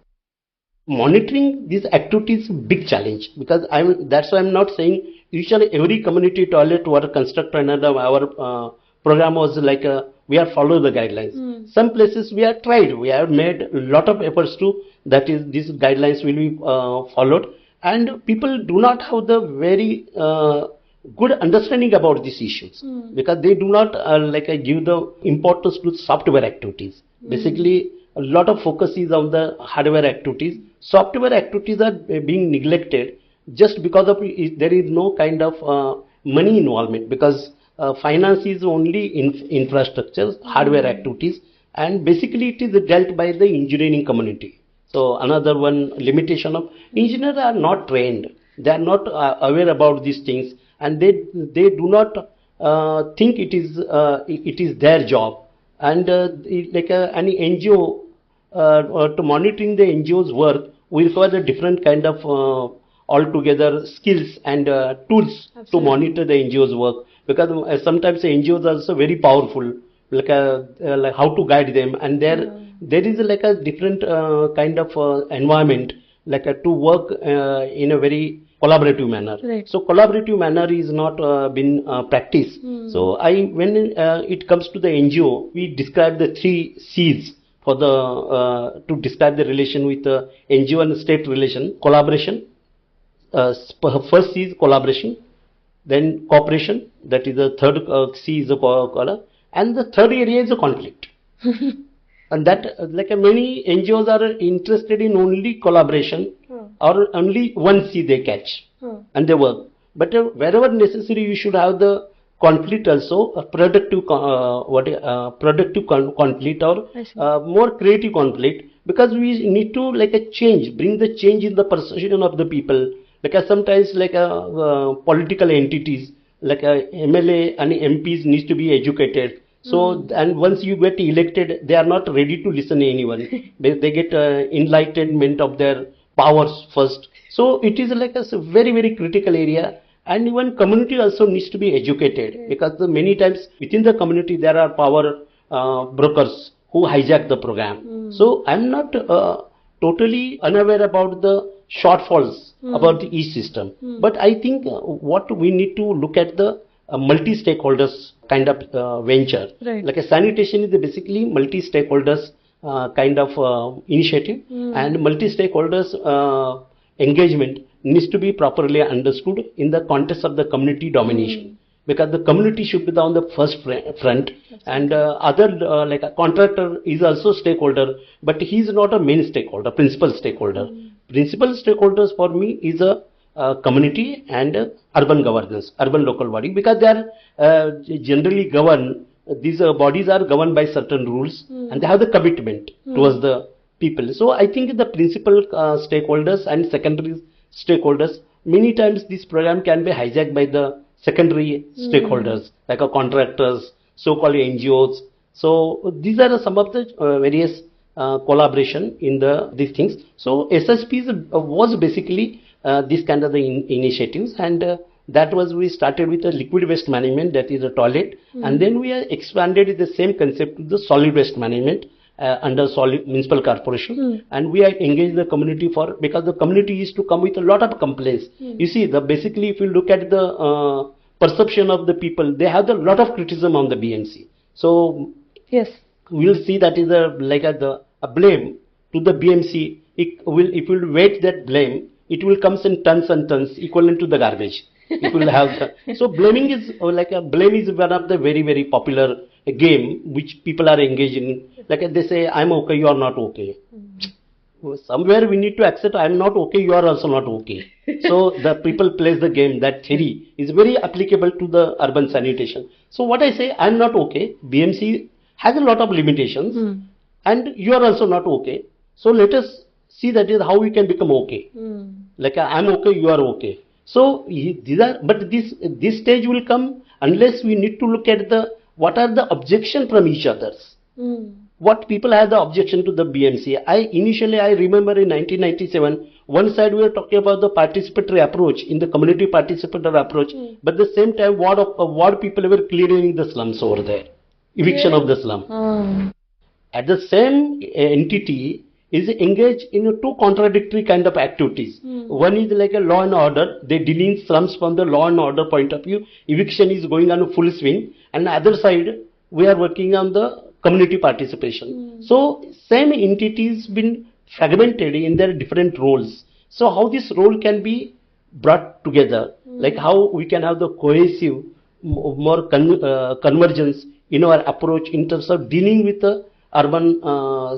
Monitoring these activities is a big challenge, because that's why I'm not saying each and every community toilet were constructed under our program was we have followed the guidelines. Some places we have tried, we have made a lot of efforts to that is these guidelines will be followed, and people do not have the very good understanding about these issues, because they do not give the importance to software activities. Basically a lot of focus is on the hardware activities. Software activities are being neglected just because of there is no kind of money involvement, because finance is only infrastructure, hardware activities, and basically it is dealt by the engineering community. So another one limitation of engineers are not trained, they are not aware about these things, and they do not think it is their job. And any NGO to monitoring the NGO's work, we require a different kind of altogether skills and tools to monitor the NGO's work, because sometimes the NGOs are also very powerful, like how to guide them, and there is a different kind of environment to work in a very collaborative manner. Right. So collaborative manner is not been practiced. So when it comes to the NGO, we describe the 3 C's for the to describe the relation with the NGO and state relation: collaboration. First C is collaboration, then cooperation. That is the third C is the and the third area is the conflict. And that, many NGOs are interested in only collaboration or only one C they catch and they work. But wherever necessary, you should have the conflict also, a productive, conflict or more creative conflict, because we need to bring the change in the perception of the people. Sometimes political entities like MLA and MPs needs to be educated. So, and once you get elected, they are not ready to listen to anyone. They get enlightenment of their powers first. So, it is a very, very critical area. And even community also needs to be educated, because many times within the community there are power brokers who hijack the program. So, I am not totally unaware about the shortfalls about the e-system. But I think what we need to look at the multi-stakeholders kind of venture. Right. Like a sanitation is basically multi-stakeholders kind of initiative, and multi-stakeholders engagement needs to be properly understood in the context of the community domination. Because the community should be on the first front, and other like a contractor is also stakeholder, but he is not a main stakeholder, principal stakeholder. Principal stakeholders for me is a community and urban governance, urban local body, because they are generally governed. These bodies are governed by certain rules, and they have the commitment towards the people. So I think the principal stakeholders and secondary stakeholders, many times this program can be hijacked by the secondary stakeholders, like contractors, so-called NGOs. So these are some of the various collaboration in these things. So SSPs was basically this kind of the initiatives, and that was, we started with a liquid waste management, that is a toilet, and then we expanded the same concept to the solid waste management under municipal corporation, and we engaged the community because the community used to come with a lot of complaints. You see, basically if you look at the perception of the people, they have a lot of criticism on the BMC. So yes, we will see that is a blame to the BMC. If you weight that blame, it will come in tons and tons, equivalent to the garbage. It will have so blaming is blame is one of the very, very popular game which people are engaged in. Like they say, I'm okay, you are not okay. Somewhere we need to accept, I'm not okay, you are also not okay. So the people plays the game. That theory is very applicable to the urban sanitation. So what I say, I'm not okay, BMC has a lot of limitations, and you are also not okay. So let us see that is how we can become okay. Like I'm okay, you are okay. So these are, but this stage will come unless we need to look at what are the objection from each others. What people have the objection to the BMC. Initially I remember in 1997, one side we were talking about the participatory approach, in the community participatory approach, but at the same time ward people were clearing the slums over there, eviction of the slum. At the same entity is engaged in two contradictory kind of activities. One is like a law and order. They deal in slums from the law and order point of view. Eviction is going on a full swing. And the other side, we are working on the community participation. So same entities been fragmented in their different roles. So how this role can be brought together, like how we can have the cohesive, more convergence in our approach in terms of dealing with the urban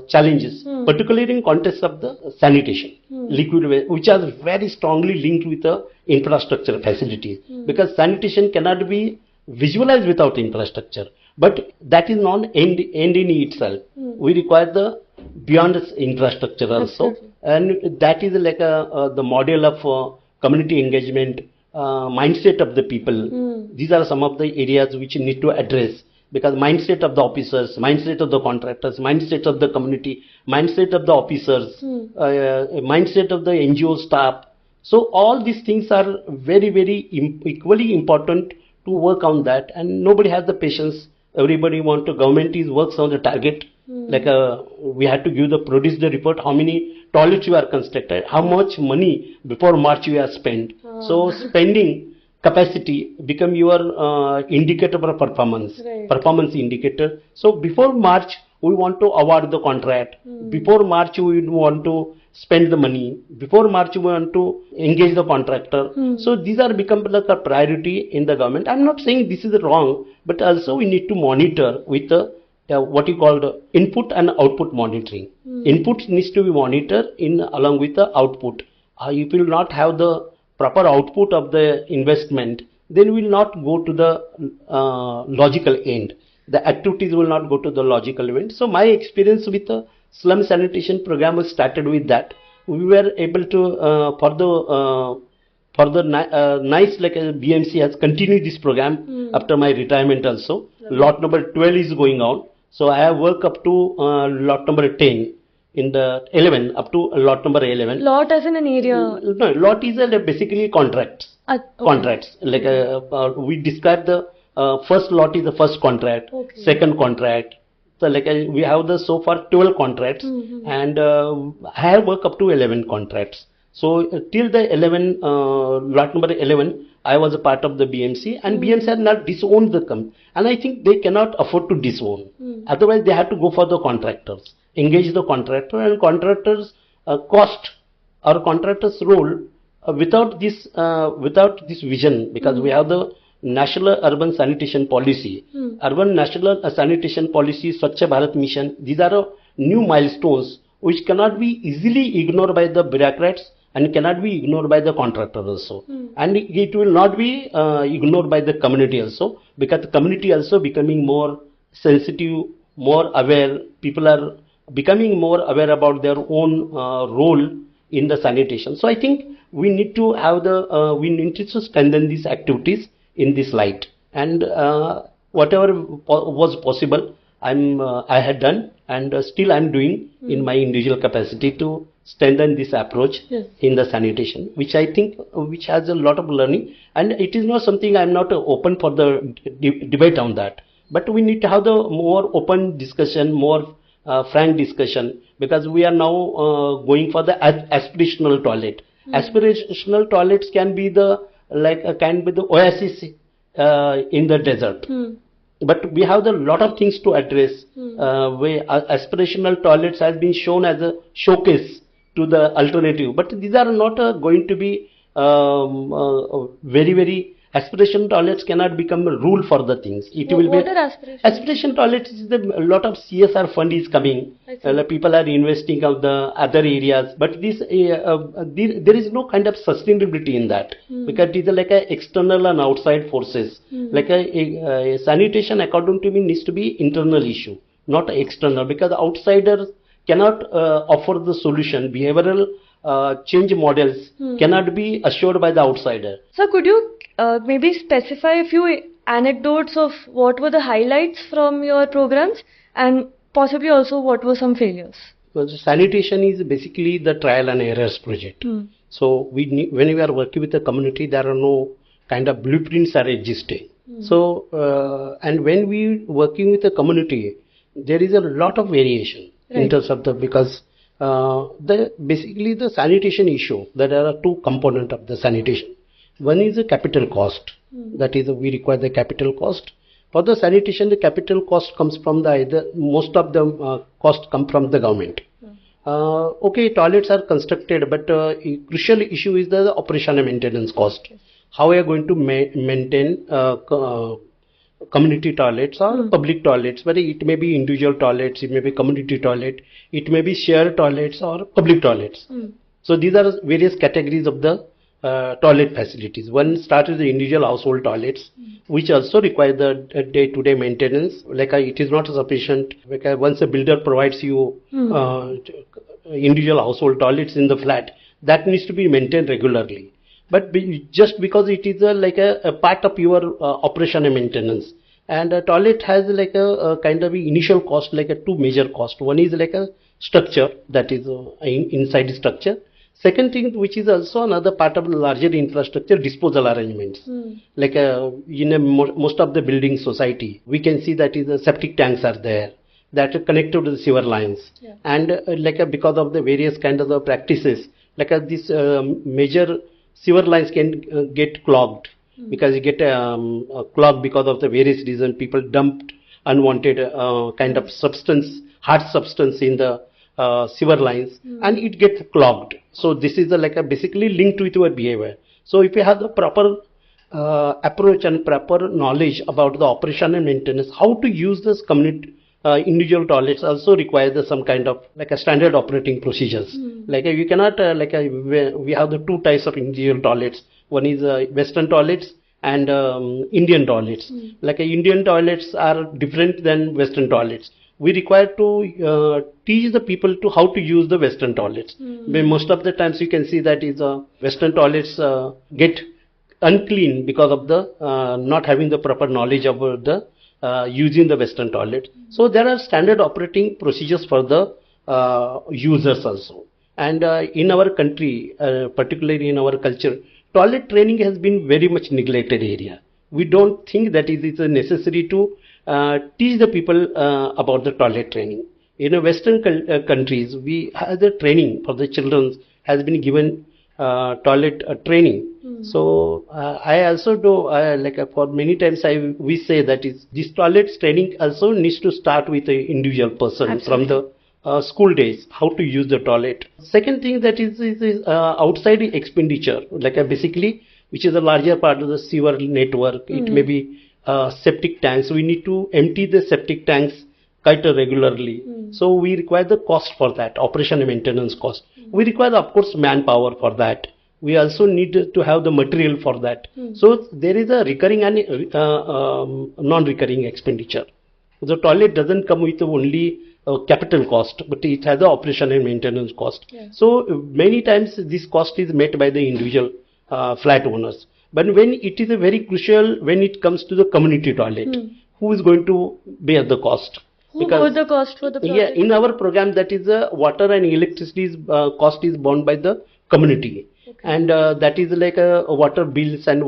challenges, particularly in context of the sanitation, liquid waste, which are very strongly linked with the infrastructure facilities, because sanitation cannot be visualized without infrastructure. But that is not end in itself. We require the beyond infrastructure also, and that is like the model of community engagement, mindset of the people. These are some of the areas which you need to address. Because mindset of the officers, mindset of the contractors, mindset of the community, mindset of the officers, mindset of the NGO staff. So all these things are very, very equally important to work on that, and nobody has the patience. Everybody want to, government works on the target. Like we had to produce the report, how many toilets you are constructed, how much money before March you have spent. So spending capacity become your indicator of performance, Right. performance indicator. So before March, we want to award the contract. Before March, we want to spend the money. Before March, we want to engage the contractor. So these are become like a priority in the government. I'm not saying this is wrong, but also we need to monitor with what you call the input and output monitoring. Input needs to be monitored in along with the output. If you will not have the proper output of the investment, then we will not go to the logical end. The activities will not go to the logical end. So my experience with the slum sanitation program was started with that. We were able to nice like BMC has continued this program after my retirement also. Lot number 12 is going on. So I have worked up to lot number 10 in the 11 up to lot number 11. Lot as in an area. No, lot is basically contracts. Okay. Contracts like we describe the first lot is the first contract, Okay. second contract. So like we have the so far 12 contracts, and I have worked up to 11 contracts. So till the 11 lot number 11, I was a part of the BMC, and BMC had not disowned the and I think they cannot afford to disown. Otherwise, they have to go for the contractors, engage the contractor, and contractors cost or contractors role without this vision, because we have the National Urban Sanitation Policy, Urban National Sanitation Policy, Swachh Bharat Mission. These are new milestones which cannot be easily ignored by the bureaucrats and cannot be ignored by the contractor also. And it will not be ignored by the community also, because the community also becoming more sensitive, more aware. People are becoming more aware about their own role in the sanitation. So I think we need to have we need to strengthen these activities in this light, and whatever was possible, I had done, and still I'm doing in my individual capacity to strengthen this approach in the sanitation, which I think which has a lot of learning, and it is not something I'm not open for the debate on that, but we need to have the more open discussion, more frank discussion, because we are now going for the aspirational toilet. Aspirational toilets can be the oasis in the desert. But we have a lot of things to address. Where aspirational toilets has been shown as a showcase to the alternative, but these are not going to be very aspiration toilets cannot become a rule for the things. It will be aspiration toilets is a lot of CSR fund is coming. People are investing of the other areas, but this there is no kind of sustainability in that, because it is like a external and outside forces. Like a sanitation, according to me, needs to be internal issue, not external, because outsiders cannot offer the solution. Behavioral change models cannot be assured by the outsider. So could you maybe specify a few anecdotes of what were the highlights from your programs, and possibly also what were some failures? Well, sanitation is basically the trial and errors project. So when we are working with the community, there are no kind of blueprints are existing. So and when we working with the community, there is a lot of variation in terms of because basically the sanitation issue, there are two components of the sanitation. One is the capital cost. That is, we require the capital cost. For the sanitation, the capital cost comes from most of the cost come from the government. Okay, toilets are constructed, but a crucial issue is the operation and maintenance cost. How we are going to maintain community toilets or public toilets, whether it may be individual toilets, it may be community toilet, it may be shared toilets or public toilets. So these are various categories of the toilet facilities. One started the individual household toilets, which also require the day-to-day maintenance. Like it is not sufficient. Because once a builder provides you individual household toilets in the flat, that needs to be maintained regularly. But just because it is like a part of your operation and maintenance, and a toilet has like a kind of initial cost, like a two major cost. One is like a structure, that is inside structure. Second thing, which is also another part of the larger infrastructure, disposal arrangements. Like in most of the building society, we can see that is septic tanks are there that are connected to the sewer lines, and because of the various kind of the practices, like this major sewer lines can get clogged because you get clogged because of the various reasons. People dumped unwanted kind of substance, hard substance in the sewer lines, and it gets clogged. So this is like a basically linked with your behavior. So if you have the proper approach and proper knowledge about the operation and maintenance, how to use this community individual toilets also require some kind of like a standard operating procedures. Like you cannot we have the two types of individual toilets. One is Western toilets and Indian toilets. Like Indian toilets are different than Western toilets. We require to teach the people to how to use the Western toilets. Most of the times you can see that is Western toilets get unclean because of the not having the proper knowledge about the using the Western toilet. So there are standard operating procedures for the users also. And in our country, particularly in our culture, toilet training has been very much neglected area. We don't think that it is necessary to teach the people about the toilet training. In Western countries, we have the training for the children has been given toilet training. So I also do for many times we say that is this toilet training also needs to start with the individual person. Absolutely. From the school days, how to use the toilet. Second thing that is outside expenditure, basically, which is a larger part of the sewer network. It may be septic tanks. We need to empty the septic tanks quite regularly. So we require the cost for that, operation and maintenance cost. We require, of course, manpower for that. We also need to have the material for that. So there is a recurring and non-recurring expenditure. The toilet doesn't come with only capital cost, but it has the operation and maintenance cost. So many times this cost is met by the individual flat owners. But when it is a very crucial, when it comes to the community toilet, who is going to bear the cost? Who bore the cost for the project? Yeah, in our program, that is water and electricity cost is borne by the community. And that is like water bills and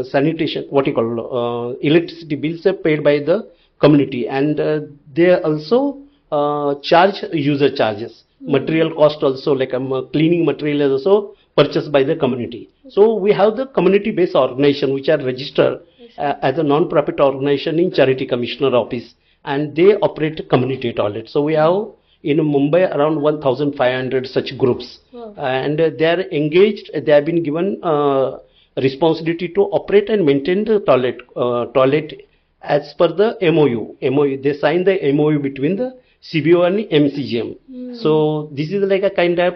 sanitation, electricity bills are paid by the community. And they also charge user charges. Material cost also, like cleaning material is also purchased by the community. So we have the community-based organization which are registered as a non-profit organization in Charity Commissioner Office, and they operate community toilets. So we have in Mumbai around 1,500 such groups. And they are engaged, they have been given responsibility to operate and maintain the toilet as per the MOU. They signed the MOU between the CBO and MCGM. So this is like a kind of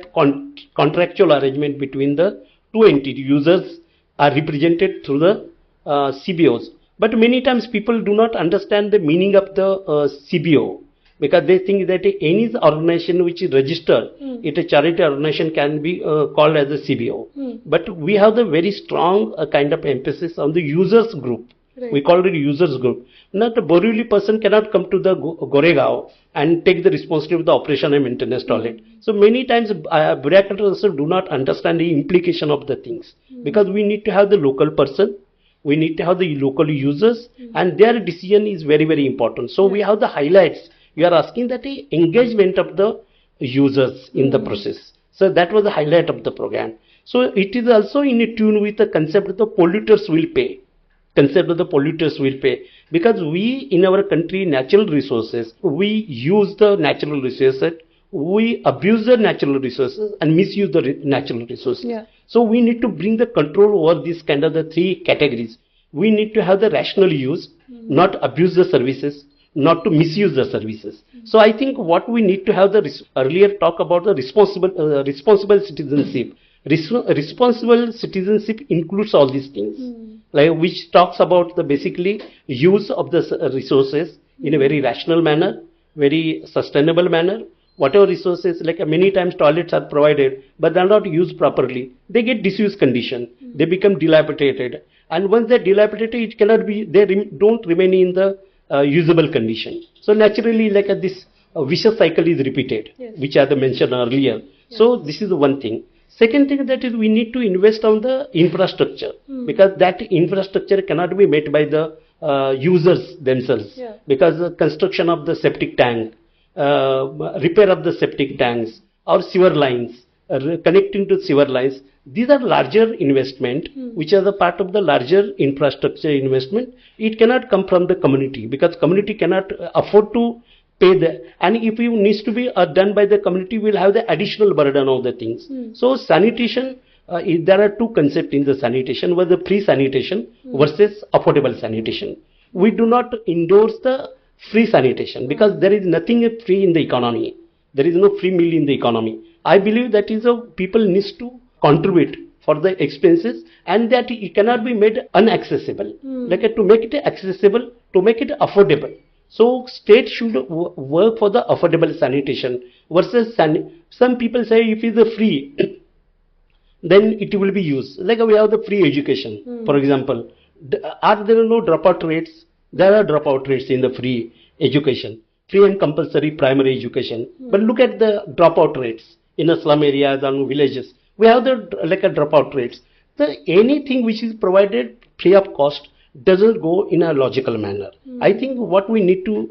contractual arrangement between the two entities. Users are represented through the CBOs. But many times people do not understand the meaning of the CBO, because they think that any organization which is registered, it a charity organization can be called as a CBO. But we have the very strong kind of emphasis on the users group. Right. We call it users group. Not a Borivali person cannot come to the Goregaon and take the responsibility of the operation and maintenance toilet. So many times bureaucrats also do not understand the implication of the things, because we need to have the local person. We need to have the local users, and their decision is very, very important. So we have the highlights. You are asking that the engagement of the users in the process. So that was the highlight of the program. So it is also in tune with the concept of the polluters will pay. Because we in our country, natural resources, we use the natural resources, we abuse the natural resources and misuse the natural resources. So we need to bring the control over this kind of the three categories. We need to have the rational use, not abuse the services, not to misuse the services. So I think what we need to have earlier talk about the responsible citizenship. Responsible citizenship includes all these things, which talks about the basically use of the resources in a very rational manner, very sustainable manner. Whatever resources, many times toilets are provided, but they are not used properly. They get disuse condition. They become dilapidated. And once they are dilapidated, it cannot be, they don't remain in the usable condition. So naturally, this vicious cycle is repeated, which I mentioned earlier. So this is one thing. Second thing, that is we need to invest on the infrastructure, because that infrastructure cannot be met by the users themselves, because the construction of the septic tank, repair of the septic tanks or sewer lines, connecting to sewer lines. These are larger investment, which are the part of the larger infrastructure investment. It cannot come from the community because community cannot afford to pay the, and if it needs to be done by the community, will have the additional burden of the things. So sanitation, there are two concepts in the sanitation, was the free sanitation versus affordable sanitation. We do not endorse the free sanitation because there is nothing free in the economy. There is no free meal in the economy. I believe that is a people needs to contribute for the expenses and that it cannot be made inaccessible. Like to make it accessible, to make it affordable. So state should work for the affordable sanitation versus some people say if it is free, then it will be used. Like we have the free education, for example. Are there no dropout rates? There are dropout rates in the free education, free and compulsory primary education. But look at the dropout rates in the slum areas and villages. We have the like a dropout rates. The anything which is provided free of cost doesn't go in a logical manner. I think what we need to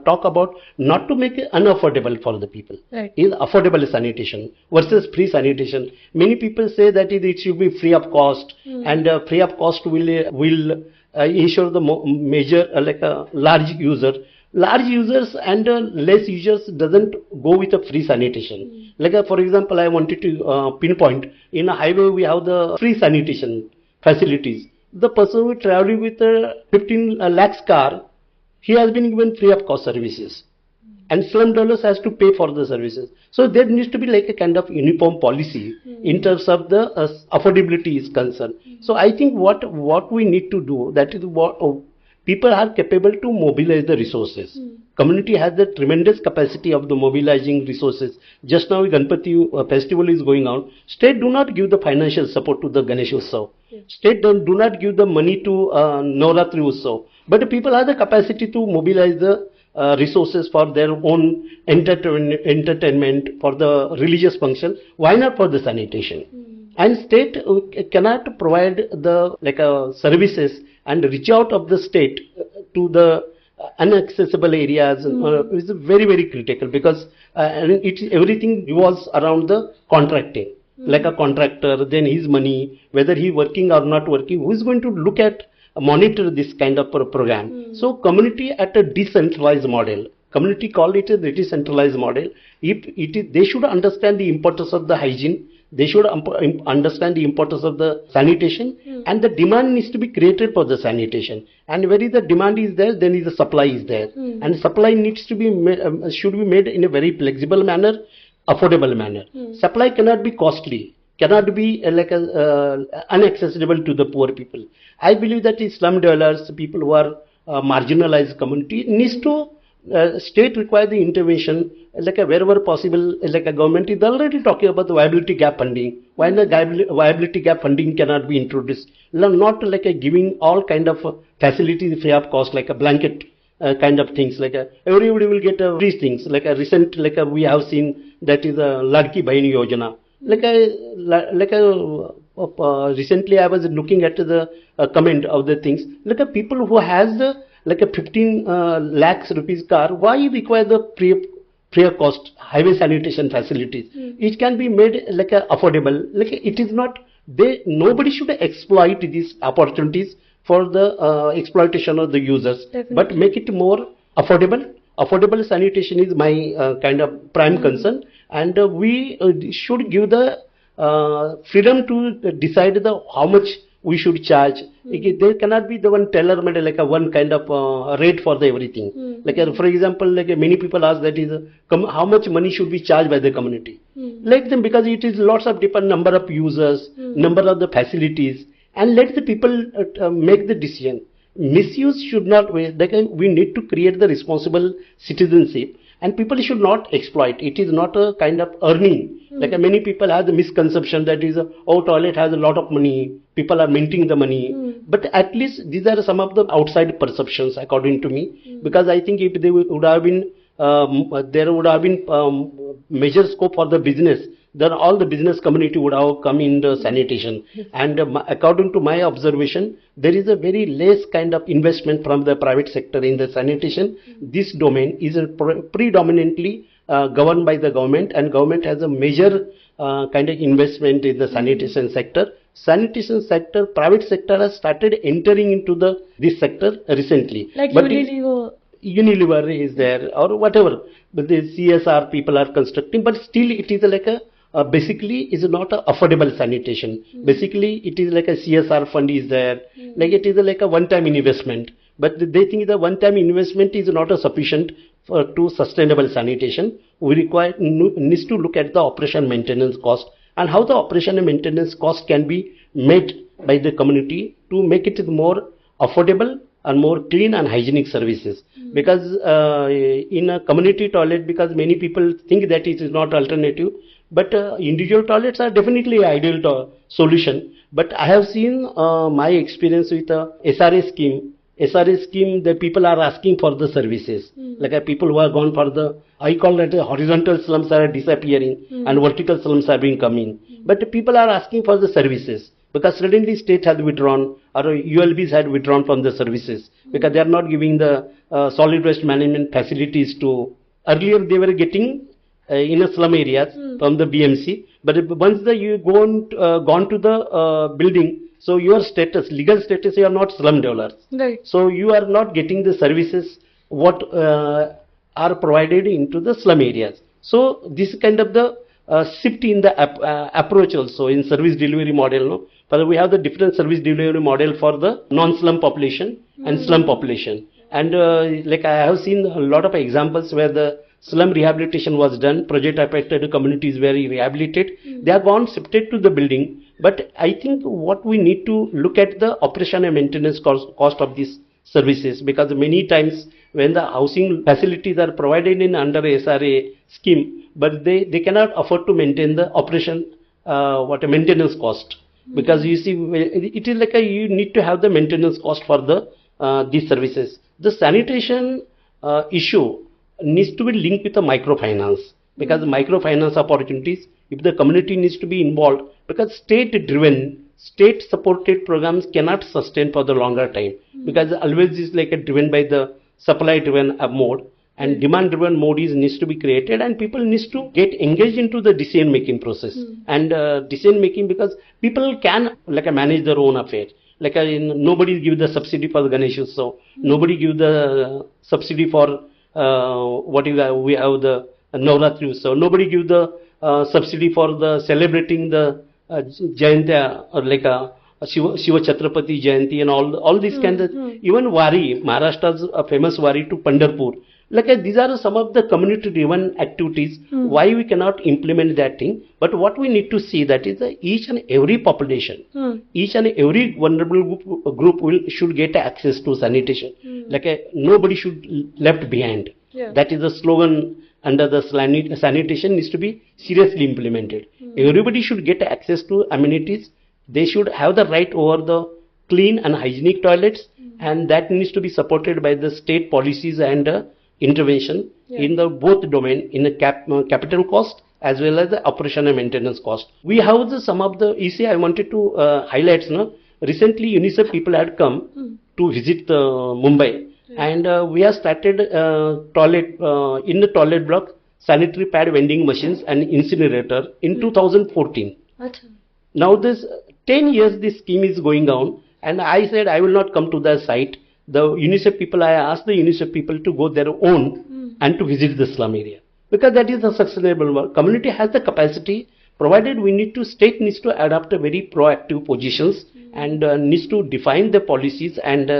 talk about, not to make it unaffordable for the people, is affordable sanitation versus free sanitation. Many people say that it should be free of cost, and free of cost will ensure the major like a large user. Large users and less users doesn't go with a free sanitation. Like for example, I wanted to pinpoint in a highway we have the free sanitation facilities. The person who is traveling with a 15 lakhs car, he has been given free of cost services. And slum dwellers has to pay for the services. So there needs to be like a kind of uniform policy in terms of the affordability is concerned. So I think what we need to do, that is what people are capable to mobilize the resources. Community has the tremendous capacity of the mobilizing resources. Just now Ganpati festival is going on. State do not give the financial support to the Ganesh Utsav. State do not give the money to Navratri Utsav. But people have the capacity to mobilize the resources for their own entertainment, for the religious function. Why not for the sanitation? And state cannot provide the like services and reach out of the state to the inaccessible areas is very, very critical because everything revolves around the contracting. Like a contractor, then his money, whether he working or not working, who is going to look at, monitor this kind of program? So community at a decentralized model, community call it a decentralized model. If it is, they should understand the importance of the hygiene. They should understand the importance of the sanitation, and the demand needs to be created for the sanitation. And where is the demand is there, then is the supply is there. And supply needs to be should be made in a very flexible manner, affordable manner. Supply cannot be costly, cannot be like inaccessible to the poor people. I believe that the slum dwellers, people who are marginalized community, needs to state require the intervention like wherever possible. Like a government is already talking about the viability gap funding. Why the viability gap funding cannot be introduced? Not like giving all kind of facilities free of cost, like a blanket kind of things. Like everybody will get these things. Like a recent, like we have seen that is a Ladki Bahini Yojana. Recently I was looking at the comment of the things. Like a people who has the like a 15 lakhs rupees car, why require the free of cost highway sanitation facilities? It can be made like a affordable. Like it is not, nobody should exploit these opportunities for the exploitation of the users. But make it more affordable. Affordable sanitation is my kind of prime concern, and we should give the freedom to decide how much we should charge. There cannot be the one tailor-made like a one kind of rate for the everything. Like for example, like many people ask that is how much money should be charged by the community. Let them, because it is lots of different number of users, number of the facilities, and let the people make the decision. Misuse should not. We need to create the responsible citizenship, and people should not exploit. It is not a kind of earning. Like many people have the misconception that is, toilet has a lot of money, people are minting the money. But at least these are some of the outside perceptions according to me, because I think if they would have been, there would have been major scope for the business, then all the business community would have come in the sanitation. And according to my observation, there is a very less kind of investment from the private sector in the sanitation. This domain is predominantly governed by the government, and government has a major kind of investment in the sanitation sector. Sanitation sector, private sector has started entering into this sector recently. Like But Unilever. Unilever is there or whatever, but the CSR people are constructing, but still it is like basically is not a affordable sanitation. Basically it is like a CSR fund is there, like it is like a one-time investment, but they think the one-time investment is not a sufficient to sustainable sanitation. We needs to look at the operation maintenance cost and how the operation and maintenance cost can be met by the community to make it more affordable and more clean and hygienic services. Because in a community toilet, because many people think that it is not alternative, but individual toilets are definitely ideal solution. But I have seen my experience with a SRA scheme. SRA scheme, the people are asking for the services. Like people who are gone for I call it horizontal slums are disappearing and vertical slums are being coming. But people are asking for the services. Because suddenly state has withdrawn or ULBs had withdrawn from the services because they are not giving the solid waste management facilities to. Earlier they were getting in a slum areas from the BMC, but once you gone to the building, so your status, legal status, you are not slum dwellers. Right. So you are not getting the services what are provided into the slum areas. So this kind of the shift in the approach also in service delivery model. No? But we have the different service delivery model for the non-slum population and slum population. And like I have seen a lot of examples where the slum rehabilitation was done, project affected communities were rehabilitated. They are gone shifted to the building. But I think what we need to look at the operation and maintenance cost of these services, because many times when the housing facilities are provided in under SRA scheme, but they cannot afford to maintain the operation, maintenance cost. Because you see, it is like you need to have the maintenance cost for these services. The sanitation issue needs to be linked with the microfinance, because microfinance opportunities, if the community needs to be involved, because state-driven, state-supported programs cannot sustain for the longer time, because always is like driven by the supply-driven mode. And demand-driven mode needs to be created, and people needs to get engaged into the decision-making process. And decision-making, because people can manage their own affairs. Nobody give the subsidy for the Ganesh Utsav, nobody give the subsidy for we have the Navratri Utsav, nobody give the subsidy for the celebrating the Jayanti or Shiva Chhatrapati Jayanti and all these kind of, even Wari, Maharashtra's famous Wari to Pandharpur. These are some of the community-driven activities. Why we cannot implement that thing? But what we need to see that is each and every population, each and every vulnerable group should get access to sanitation. Nobody should left behind. Yeah. That is the slogan under the sanitation needs to be seriously implemented. Everybody should get access to amenities. They should have the right over the clean and hygienic toilets, and that needs to be supported by the state policies and intervention in the both domain, in the capital cost as well as the operation and maintenance cost. We have some of the I wanted to highlight. Recently UNICEF people had come to visit Mumbai, and we have started toilet in the toilet block sanitary pad vending machines and incinerator in 2014. Now this 10 years this scheme is going on, and I said I will not come to the site. The UNICEF people, I asked the UNICEF people to go their own and to visit the slum area, because that is a sustainable work. Community has the capacity, provided state needs to adopt a very proactive positions and needs to define the policies and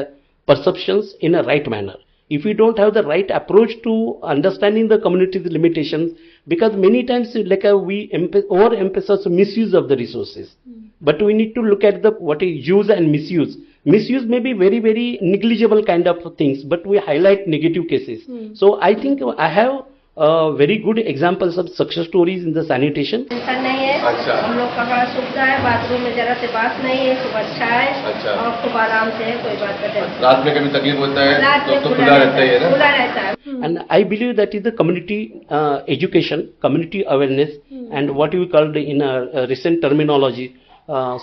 perceptions in a right manner. If we don't have the right approach to understanding the community's limitations, because many times we overemphasize misuse of the resources, but we need to look at what is use and misuse. Misuse may be very, very negligible kind of things, but we highlight negative cases. So I think I have very good examples of success stories in the sanitation. हम लोग का बड़ा सुविधा है, bathroom में जरा से बात नहीं है, खूब अच्छा है और खूब आराम से है, कोई बात नहीं। रात में कभी तकलीफ होता है तो खुला रहता है ना? खुला रहता है। And I believe that is the community education, community awareness, and what we called in a recent terminology,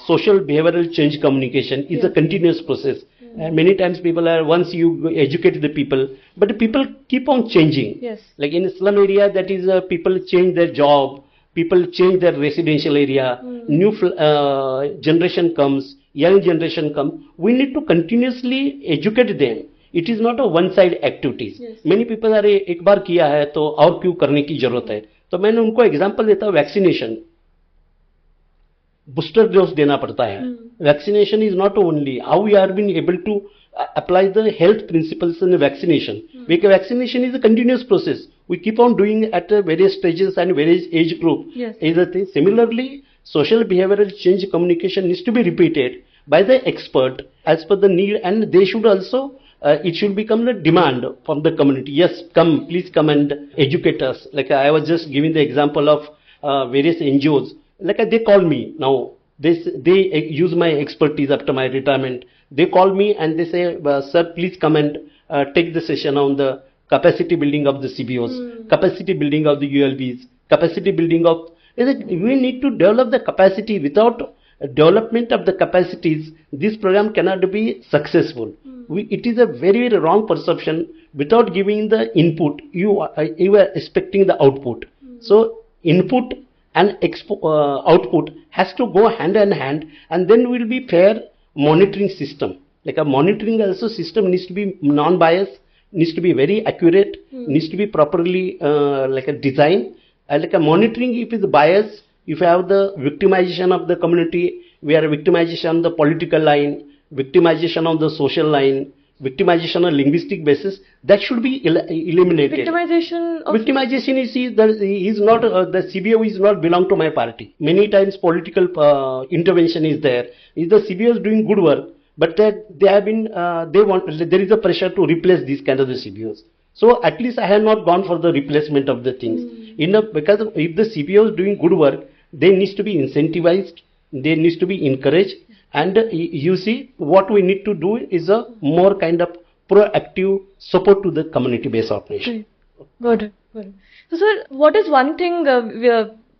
social behavioral change communication is a continuous process. And many times people are, once you educate the people, but the people keep on changing. Yes. Like in a slum area, that is, people change their job, people change their residential area, new generation comes, young generation comes. We need to continuously educate them. It is not a one-side activities. Yes. Many people are एक बार किया है तो और क्यों करने की जरूरत है. तो मैंने उनको एग्जांपल देता हूँ, वैक्सीनेशन, बूस्टर डोज देना पड़ता है. Vaccination is not only how we are been able to apply the health principles in the vaccination. Because vaccination is a continuous process. We keep on doing at various stages and various age group. Yes. Similarly, social behavioral change communication needs to be repeated by the expert as per the need, and they should also, it should become the demand from the community. Yes, come, please come and educate us. Like I was just giving the example of various NGOs. Like they call me now. They use my expertise after my retirement. They call me and they say, sir, please come and take the session on the capacity building of the CBOs, capacity building of the ULBs, capacity building of... We need to develop the capacity. Without development of the capacities, this program cannot be successful. It is a very, very wrong perception. Without giving the input, you are expecting the output. So, input and output has to go hand in hand, and then will be fair monitoring system. Like a monitoring also system needs to be non-biased, needs to be very accurate, needs to be properly like a design. Like a monitoring, if it's biased, if you have the victimization of the community, we are victimization on the political line, victimization on the social line, victimization on linguistic basis, that should be eliminated. Victimization is not, the CBO is not belong to my party. Many times political intervention is there. If the CBO is doing good work, but that they have been, there is a pressure to replace these kind of the CBOs. So at least I have not gone for the replacement of the things. Because if the CBO is doing good work, they needs to be incentivized, they needs to be encouraged. And you see, what we need to do is a more kind of proactive support to the community-based operation. Got it. So, sir, what is one thing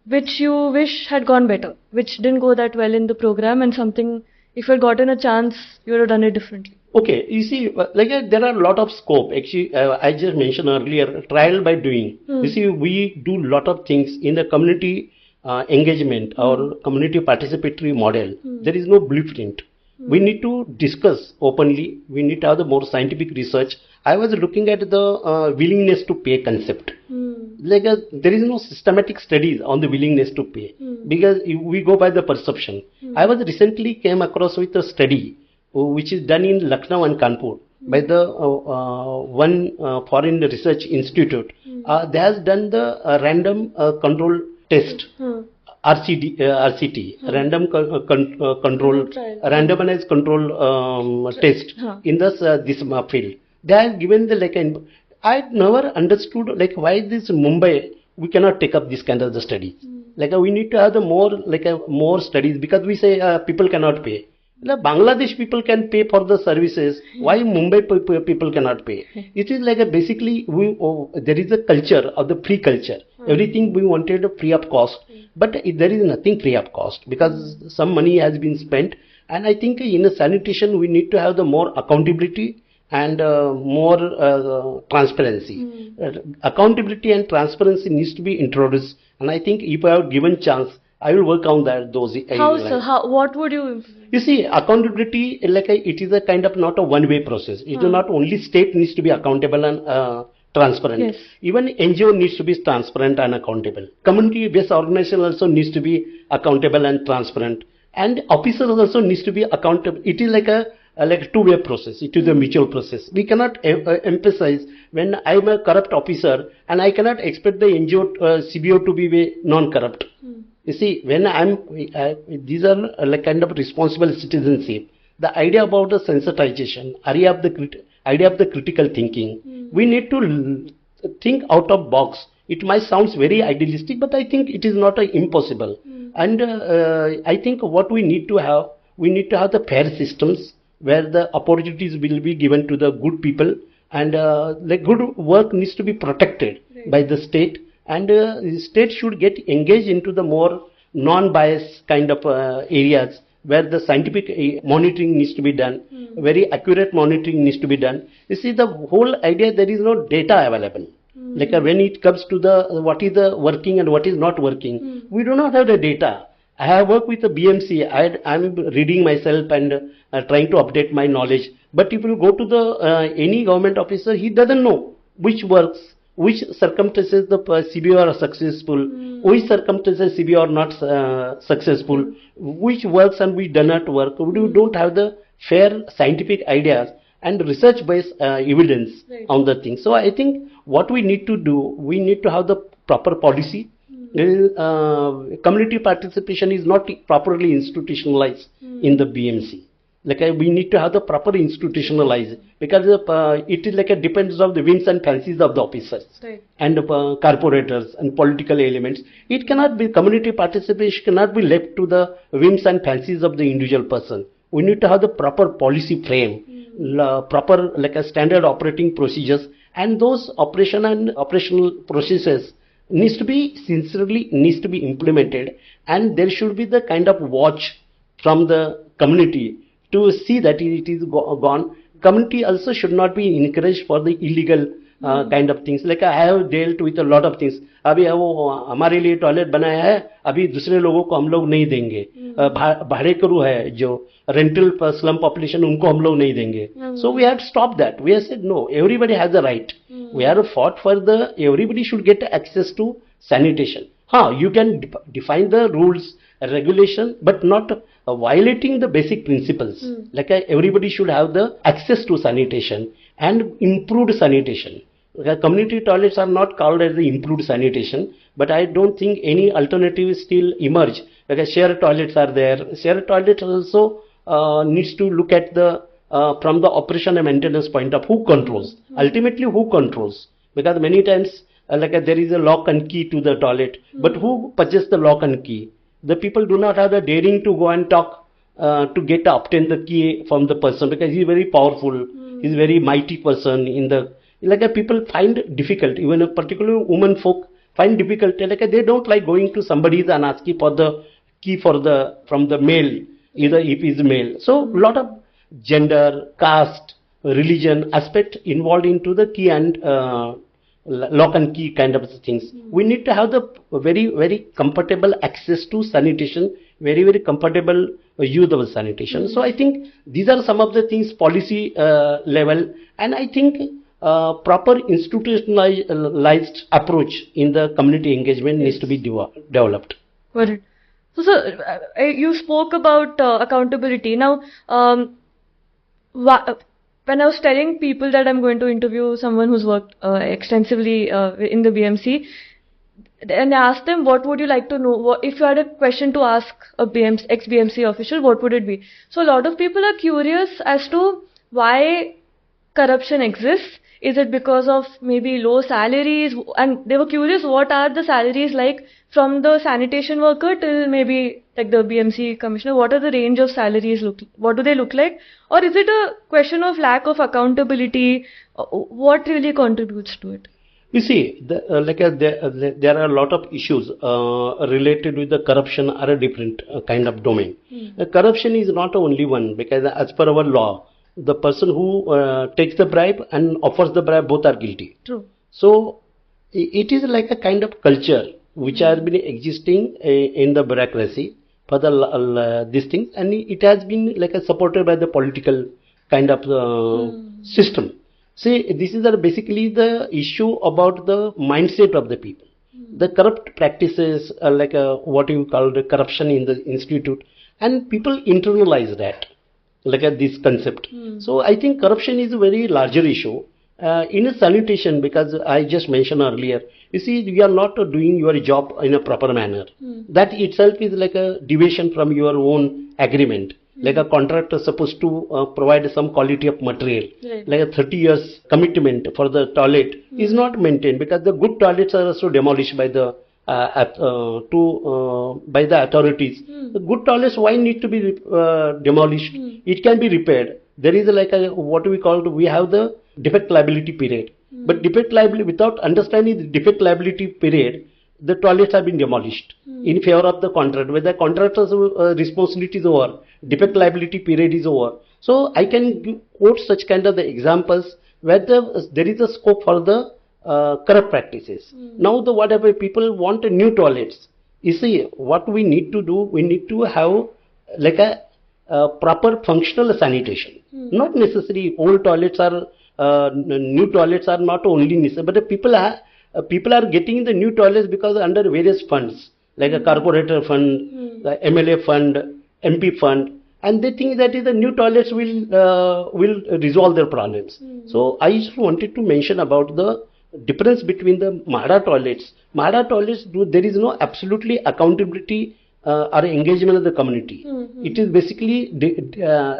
which you wish had gone better, which didn't go that well in the program, and something, if you had gotten a chance, you would have done it differently? Okay, you see, like there are a lot of scope. Actually, I just mentioned earlier, trial by doing. You see, we do a lot of things in the community engagement or community participatory model. There is no blueprint. We need to discuss openly. We need to have the more scientific research. I was looking at the willingness to pay concept. Like there is no systematic studies on the willingness to pay, because we go by the perception. I was recently came across with a study which is done in Lucknow and Kanpur by the one foreign research institute. They has done the random control test, RCT, random control, randomized control test in this field. They have given the I never understood why this Mumbai we cannot take up this kind of the studies. We need to have the more studies, because we say people cannot pay. Bangladesh people can pay for the services. Why Mumbai people cannot pay? It is basically there is a culture of the free culture. Everything we wanted free of cost, but there is nothing free of cost, because some money has been spent. And I think in a sanitation we need to have the more accountability and more transparency. Accountability and transparency needs to be introduced, and I think if I have given chance, I will work on those. How, sir? What would you... You see, accountability, it is a kind of not a one-way process. It is not only state needs to be accountable and transparent. Yes. Even NGO needs to be transparent and accountable. Community-based organization also needs to be accountable and transparent. And officers also needs to be accountable. It is like a two-way process. It is a mutual process. We cannot emphasize when I am a corrupt officer, and I cannot expect the NGO CBO to be non-corrupt. You see, when these are kind of responsible citizenship. The idea about the sensitization, idea of the critical thinking. We need to think out of box. It might sound very idealistic, but I think it is not impossible. And I think what we need to have the fair systems where the opportunities will be given to the good people, and the good work needs to be protected by the state. And the state should get engaged into the more non-biased kind of areas, where the scientific monitoring needs to be done, very accurate monitoring needs to be done. You see, the whole idea, there is no data available. Like when it comes to the what is the working and what is not working, we do not have the data. I have worked with the BMC. I'm reading myself and trying to update my knowledge. But if you go to the any government officer, he doesn't know which works, which circumstances the CBO are successful, which circumstances CBO are not successful, which works and which does not work. We don't have the fair scientific ideas and research-based evidence on the thing. So I think what we need to do, we need to have the proper policy. Community participation is not properly institutionalized in the BMC. Like we need to have the proper institutionalized, because it is like a depends on the whims and fancies of the officers and corporators and political elements. It cannot be, community participation cannot be left to the whims and fancies of the individual person. We need to have the proper policy frame, proper like a standard operating procedures, and those operational processes needs to be implemented, and there should be the kind of watch from the community to see that it is gone. Community also should not be encouraged for the illegal kind of things. Like I have dealt with a lot of things. अभी वो हमारे लिए toilet बनाया है, अभी दूसरे लोगों को हम लोग नहीं देंगे. भाड़े करू है जो rental slum population, उनको हम लोग नहीं देंगे. So we have stopped that. We have said no, everybody has the right. We have fought for the everybody should get access to sanitation. You can define the rules, regulation, but not violating the basic principles. Like everybody should have the access to sanitation and improved sanitation. Community toilets are not called as the improved sanitation, but I don't think any alternative still emerge. Like shared toilets are there. Shared toilets also needs to look at the from the operation and maintenance point of who controls. Ultimately, who controls? Because many times there is a lock and key to the toilet, but who purchases the lock and key? The people do not have the daring to go and talk to obtain the key from the person, because he is very powerful. He is very mighty person in the. People find difficult, even a particular woman folk find difficult. They don't like going to somebody's and asking for the key from the male, either if he is male. So a lot of gender, caste, religion aspect involved into the key and lock and key kind of things. We need to have the very, very comfortable access to sanitation, very, very comfortable use of sanitation. So I think these are some of the things policy level, and I think proper institutionalized approach in the community engagement needs to be developed. Got it. So, sir, you spoke about accountability. Now, when I was telling people that I'm going to interview someone who's worked extensively in the BMC, and I asked them, what would you like to know? If you had a question to ask a ex-BMC official, what would it be? So a lot of people are curious as to why corruption exists. Is it because of maybe low salaries? And they were curious, what are the salaries like from the sanitation worker till maybe like the BMC commissioner? What are the range of salaries what do they look like? Or is it a question of lack of accountability? What really contributes to it? You see, there are a lot of issues related with the corruption are a different kind of domain. Corruption is not only one, because as per our law, the person who takes the bribe and offers the bribe, both are guilty. True. So it is like a kind of culture which has been existing in the bureaucracy for the these things, and it has been like supported by the political kind of system. See, this is basically the issue about the mindset of the people. The corrupt practices, what you call the corruption in the institute, and people internalize that. This concept. So I think corruption is a very larger issue in a sanitation, because I just mentioned earlier, you see, you are not doing your job in a proper manner. That itself is like a deviation from your own agreement. Like a contractor supposed to provide some quality of material, like a 30 years commitment for the toilet is not maintained, because the good toilets are also demolished by the by the authorities. The good toilets, why need to be demolished? It can be repaired. There is what we call, we have the defect liability period. But defect liability, without understanding the defect liability period, the toilets have been demolished in favor of the contractor. Where the contractor's responsibility is over, defect liability period is over. So I can quote such kind of the examples where there is a scope for the corrupt practices. Now whatever people want new toilets, you see what we need to do, we need to have like a proper functional sanitation. Not necessarily old toilets are new toilets are not only necessary, but the people are getting the new toilets because under various funds like a corporator fund, the MLA fund, MP fund, and they think that the new toilets will resolve their problems. So I just wanted to mention about the difference between the Mahara toilets. Mahara toilets, there is no absolutely accountability or engagement of the community. It is basically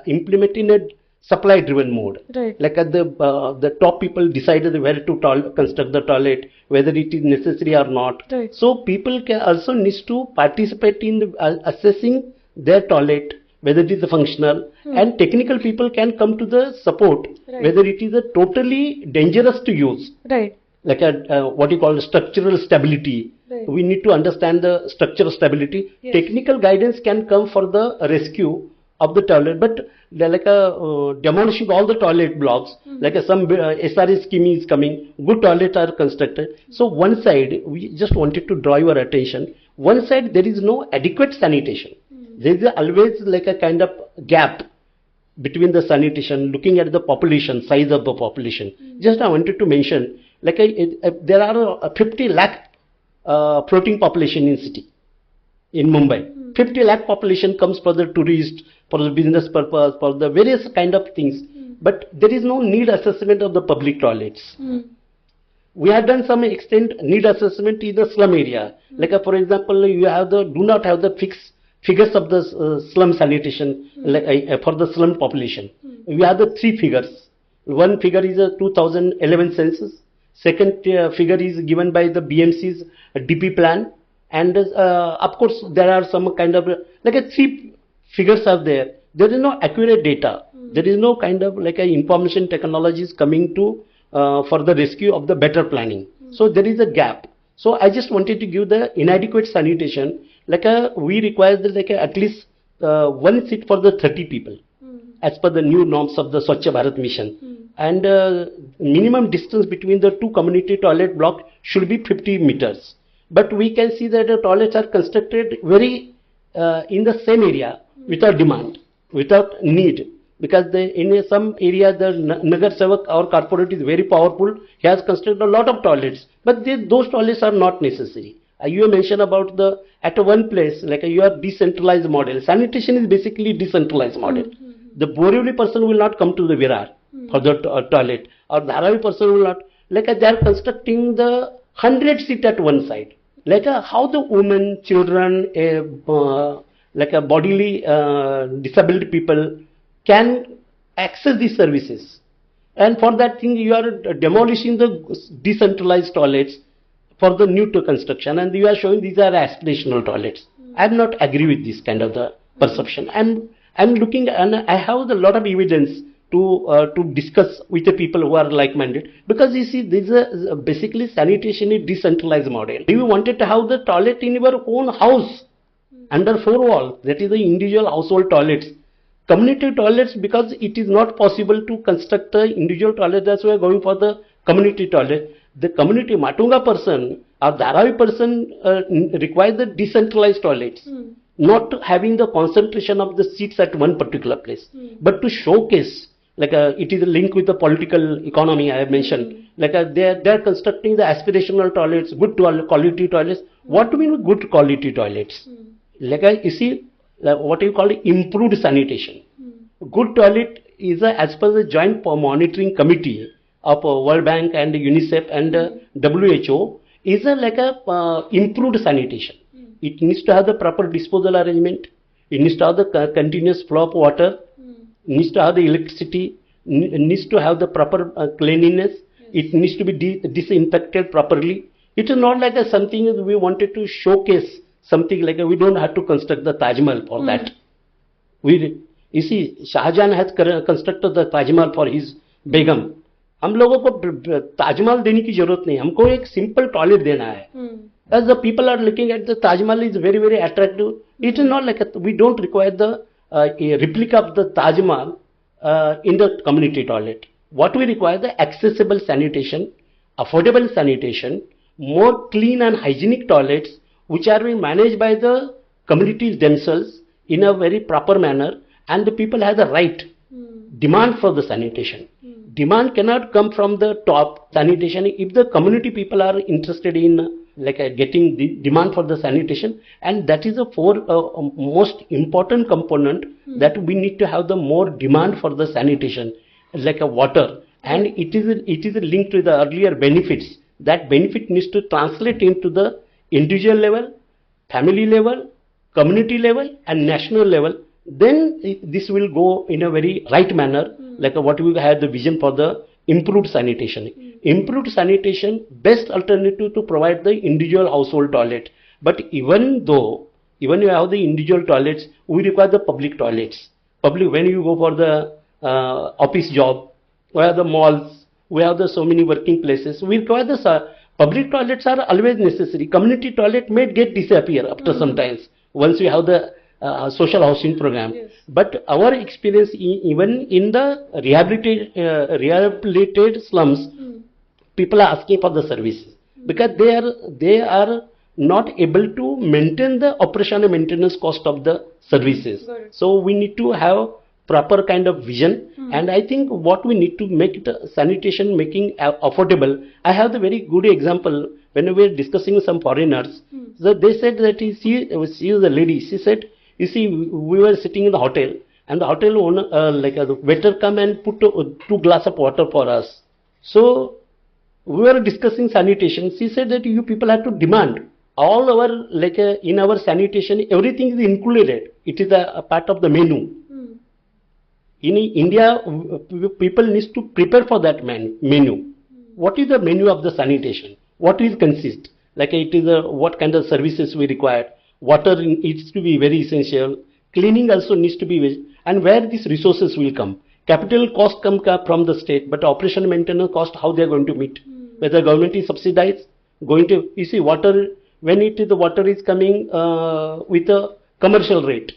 implemented in a supply driven mode. Right. Like the top people decided where to construct the toilet, whether it is necessary or not. Right. So people can also need to participate in assessing their toilet, whether it is functional, and technical people can come to the support, whether it is totally dangerous to use. Right. Like what you call structural stability. Right. We need to understand the structural stability. Yes. Technical guidance can come for the rescue of the toilet, but like demolishing all the toilet blocks, like some SRS scheme is coming, good toilets are constructed. So one side, we just wanted to draw your attention, one side there is no adequate sanitation. There is always like a kind of gap between the sanitation, looking at the population, size of the population. Just I wanted to mention, like there are 50 lakh floating population in city, in Mumbai. 50 lakh population comes for the tourist, for the business purpose, for the various kind of things. But there is no need assessment of the public toilets. We have done some extent need assessment in the slum area. Like for example, you have do not have the fixed figures of the slum sanitation for the slum population. We have the 3 figures. One figure is a 2011 census. Second figure is given by the BMC's DP plan. And of course, there are some kind of like 3 figures are there. There is no accurate data. There is no kind of like information technologies coming to for the rescue of the better planning. So there is a gap. So I just wanted to give the inadequate sanitation. Like we require like at least 1 seat for the 30 people, as per the new norms of the Swachh Bharat mission. And minimum distance between the 2 community toilet blocks should be 50 meters. But we can see that the toilets are constructed very in the same area without demand, without need. Because in some area the Nagar Sevak or corporate is very powerful. He has constructed a lot of toilets. But those toilets are not necessary. You mentioned about at one place, like your decentralized model. Sanitation is basically decentralized model. The Borivali person will not come to the Virar for the toilet. Or Dharavi person will not. Like they are constructing the 100 seat at one side. Like how the women, children, like a bodily disabled people can access these services. And for that thing you are demolishing the decentralized toilets for the new to construction, and you are showing these are aspirational toilets. I am not agree with this kind of the perception. I'm looking, and I have a lot of evidence to discuss with the people who are like-minded, because you see this is basically sanitation is decentralized model. You wanted to have the toilet in your own house under 4 walls, that is the individual household toilets. Community toilets, because it is not possible to construct the individual toilet, that's why we are going for the community toilet. The community Matunga person or Dharavi person requires the decentralized toilets, not having the concentration of the seats at one particular place, but to showcase, like it is a link with the political economy I have mentioned. Like they are constructing the aspirational toilets, good quality toilets. What do you mean with good quality toilets? Like you see, like what you call improved sanitation. Good toilet is as per the joint monitoring committee of World Bank and UNICEF and WHO is like a improved sanitation. It needs to have the proper disposal arrangement. It needs to have the continuous flow of water. It needs to have the electricity. It needs to have the proper cleanliness. It needs to be disinfected properly. It is not like something we wanted to showcase. Something like we don't have to construct the Taj Mahal for that. You see, Shah Jahan has constructed the Taj Mahal for his Begum. हम लोगों को ताजमहल देने की जरूरत नहीं, हमको एक simple toilet देना है. As the people are looking at the Taj Mahal is very, very attractive. It is not like we don't require the a replica of the Taj Mahal in the community toilet. What we require, the accessible sanitation, affordable sanitation, more clean and hygienic toilets which are being managed by the communities themselves in a very proper manner, and the people have the right demand for the sanitation. Demand cannot come from the top. Sanitation, if the community people are interested in getting the demand for the sanitation, and that is the most important component, that we need to have the more demand for the sanitation, like a water, and it is linked to the earlier benefits. That benefit needs to translate into the individual level, family level, community level, and national level. Then this will go in a very right manner, like what we have the vision for the improved sanitation. Improved sanitation, best alternative to provide the individual household toilet. But even you have the individual toilets, we require the public toilets. Public, when you go for the office job, we have the malls, we have the so many working places, we require the public toilets are always necessary. Community toilet may get disappear after some times once we have the social housing program. Yes. But our experience even in the rehabilitated slums, people are asking for the services because they are not able to maintain the operation and maintenance cost of the services. So we need to have proper kind of vision, and I think what we need to make the sanitation making affordable. I have the very good example when we were discussing with some foreigners. So they said that she was the lady. She said, you see, we were sitting in the hotel, and the hotel owner, the waiter come and put 2 glasses of water for us. So we were discussing sanitation. She said that you people have to demand. All our, in our sanitation, everything is included. It is a part of the menu. In India, people need to prepare for that menu. What is the menu of the sanitation? What will consist? It is what kind of services we require. Water needs to be very essential. Cleaning also needs to be, and where these resources will come. Capital cost come from the state, but operation and maintenance cost, how they are going to meet? Whether government is subsidized, you see, water, when the water is coming with a commercial rate.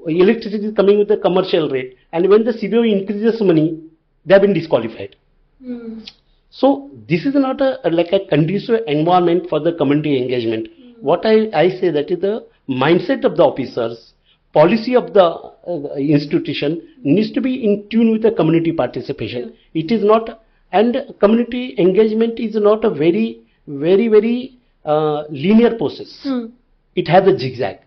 Electricity is coming with a commercial rate, and when the CBO increases money, they have been disqualified. So this is not a conducive environment for the community engagement. What I say, that is the mindset of the officers, policy of the institution needs to be in tune with the community participation. It is not, and community engagement is not a very linear process. It has a zigzag.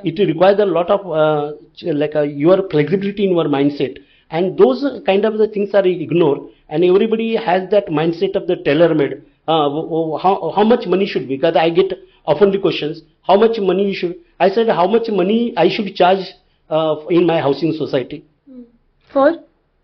It requires a lot of your flexibility in your mindset, and those kind of the things are ignored, and everybody has that mindset of the tailor-made. How much money should be? Because I get often the questions, how much money you should? I said, how much money I should charge in my housing society? For?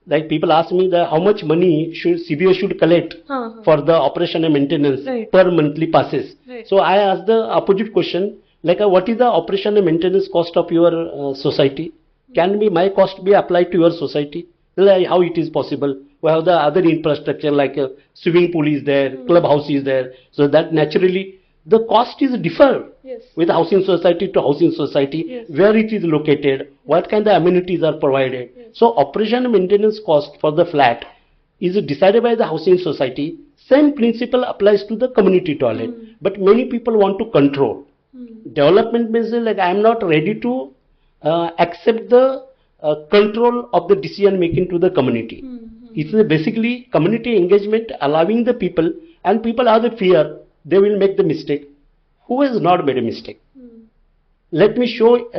Like people ask me that how much money CBO should collect for the operation and maintenance per monthly passes. So I ask the opposite question. What is the operation and maintenance cost of your society? Can my cost be applied to your society? How it is possible? We have the other infrastructure like swimming pool is there, clubhouse is there. So that naturally the cost is differ with housing society to housing society, where it is located, what kind of amenities are provided. So operation and maintenance cost for the flat is decided by the housing society. Same principle applies to the community toilet. But many people want to control. Development basis, I am not ready to accept the control of the decision making to the community. It is basically community engagement, allowing the people, and people have the fear they will make the mistake. Who has not made a mistake? Let me show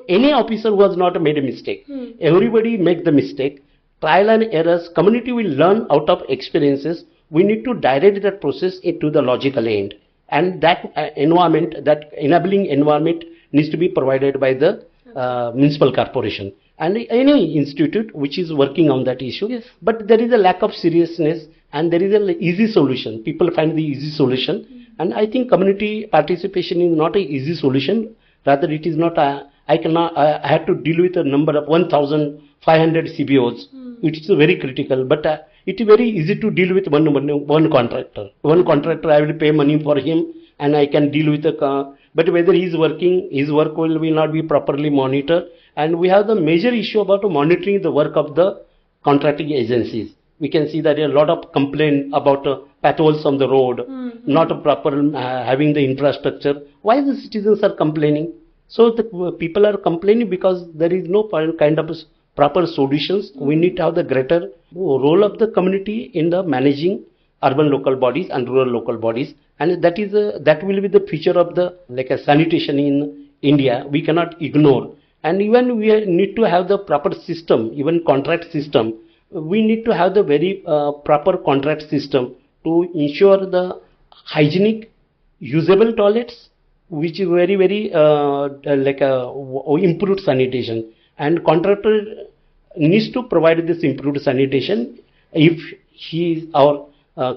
any officer who has not made a mistake. Everybody make the mistake. Trial and errors. Community will learn out of experiences. We need to direct that process into the logical end. And that environment, that enabling environment needs to be provided by the municipal corporation and any institute which is working on that issue. But there is a lack of seriousness, and there is an easy solution. People find the easy solution, and I think community participation is not an easy solution. Rather, it is not I have to deal with a number of 1,500 CBOs. It is very critical, but it is very easy to deal with one contractor. One contractor, I will pay money for him, and I can deal with but whether he's working, his work will not be properly monitored. And we have the major issue about monitoring the work of the contracting agencies. We can see that a lot of complaint about potholes on the road, not a proper having the infrastructure. Why the citizens are complaining? So the people are complaining because there is no kind of proper solutions. We need to have the greater role of the community in the managing urban local bodies and rural local bodies, and that is that will be the future of the like a sanitation in India. We cannot ignore, and even we need to have the proper system, even contract system. We need to have the very proper contract system to ensure the hygienic, usable toilets, which is very like a improved sanitation, and contractor needs to provide this improved sanitation if he is our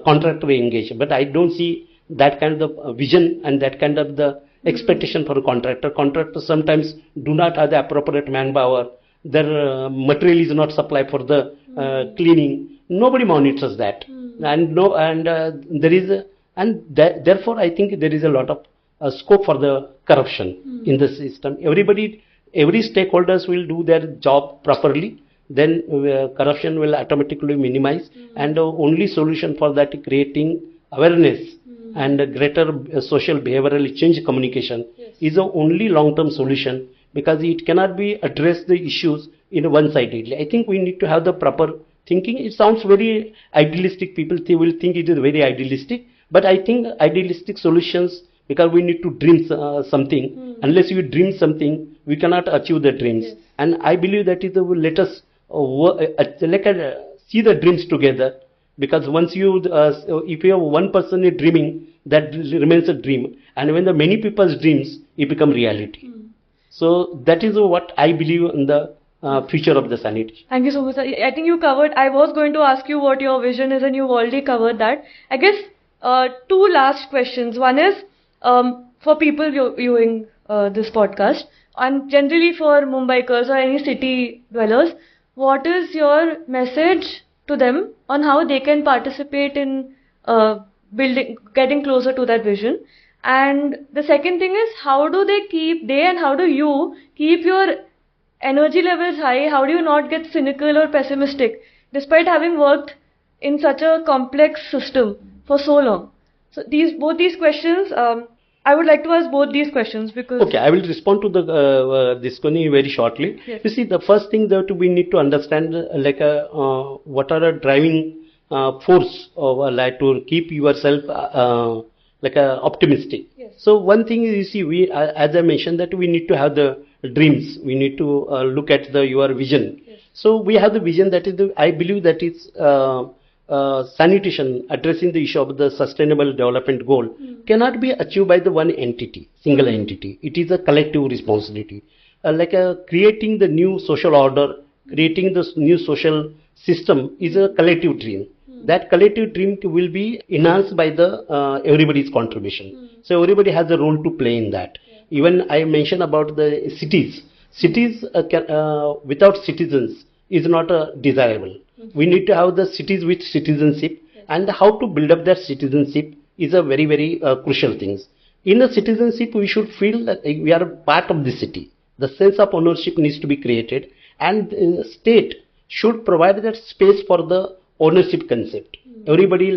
contractor engaged. But I don't see that kind of vision and that kind of the expectation for a contractor. Contractors sometimes do not have the appropriate manpower. Their material is not supplied for the cleaning. Nobody monitors that, and there is therefore I think there is a lot of scope for the corruption in the system. Every stakeholders will do their job properly, then corruption will automatically minimize, and the only solution for that is creating awareness and greater social behavioral change communication is the only long-term solution, because it cannot be address the issues in one-sidedly. I think we need to have the proper thinking. It sounds very idealistic. People will think it is very idealistic, but I think idealistic solutions, because we need to dream something. Unless you dream something, we cannot achieve the dreams. And I believe that is let us see the dreams together, because once you if you have one person is dreaming, that remains a dream, and when the many people's dreams, it become reality. So that is what I believe in the future of the sanitation. Thank you so much, sir. I think you covered. I was going to ask you what your vision is, and you've already covered that. I guess two last questions. One is for people viewing this podcast, and generally for Mumbaikars or any city dwellers, what is your message to them on how they can participate in getting closer to that vision? And the second thing is, how do you keep your energy levels high? How do you not get cynical or pessimistic despite having worked in such a complex system for so long? So both these questions, I would like to ask both these questions, because... Okay, I will respond to this question very shortly. Yes. You see, the first thing that we need to understand, what are a driving force to keep yourself optimistic. Yes. So one thing is, you see, we, as I mentioned, that we need to have the dreams. We need to look at your vision. Yes. So we have the vision that is, I believe that is sanitation, addressing the issue of the sustainable development goal, cannot be achieved by the one entity, single entity. It is a collective responsibility. Creating the new social order, creating the new social system is a collective dream. That collective dream will be enhanced by the everybody's contribution. So everybody has a role to play in that. Even I mentioned about the cities. Cities without citizens is not desirable. We need to have the cities with citizenship, and how to build up that citizenship is a very crucial thing. In the citizenship, we should feel that we are a part of the city. The sense of ownership needs to be created, and the state should provide that space for the ownership concept. Everybody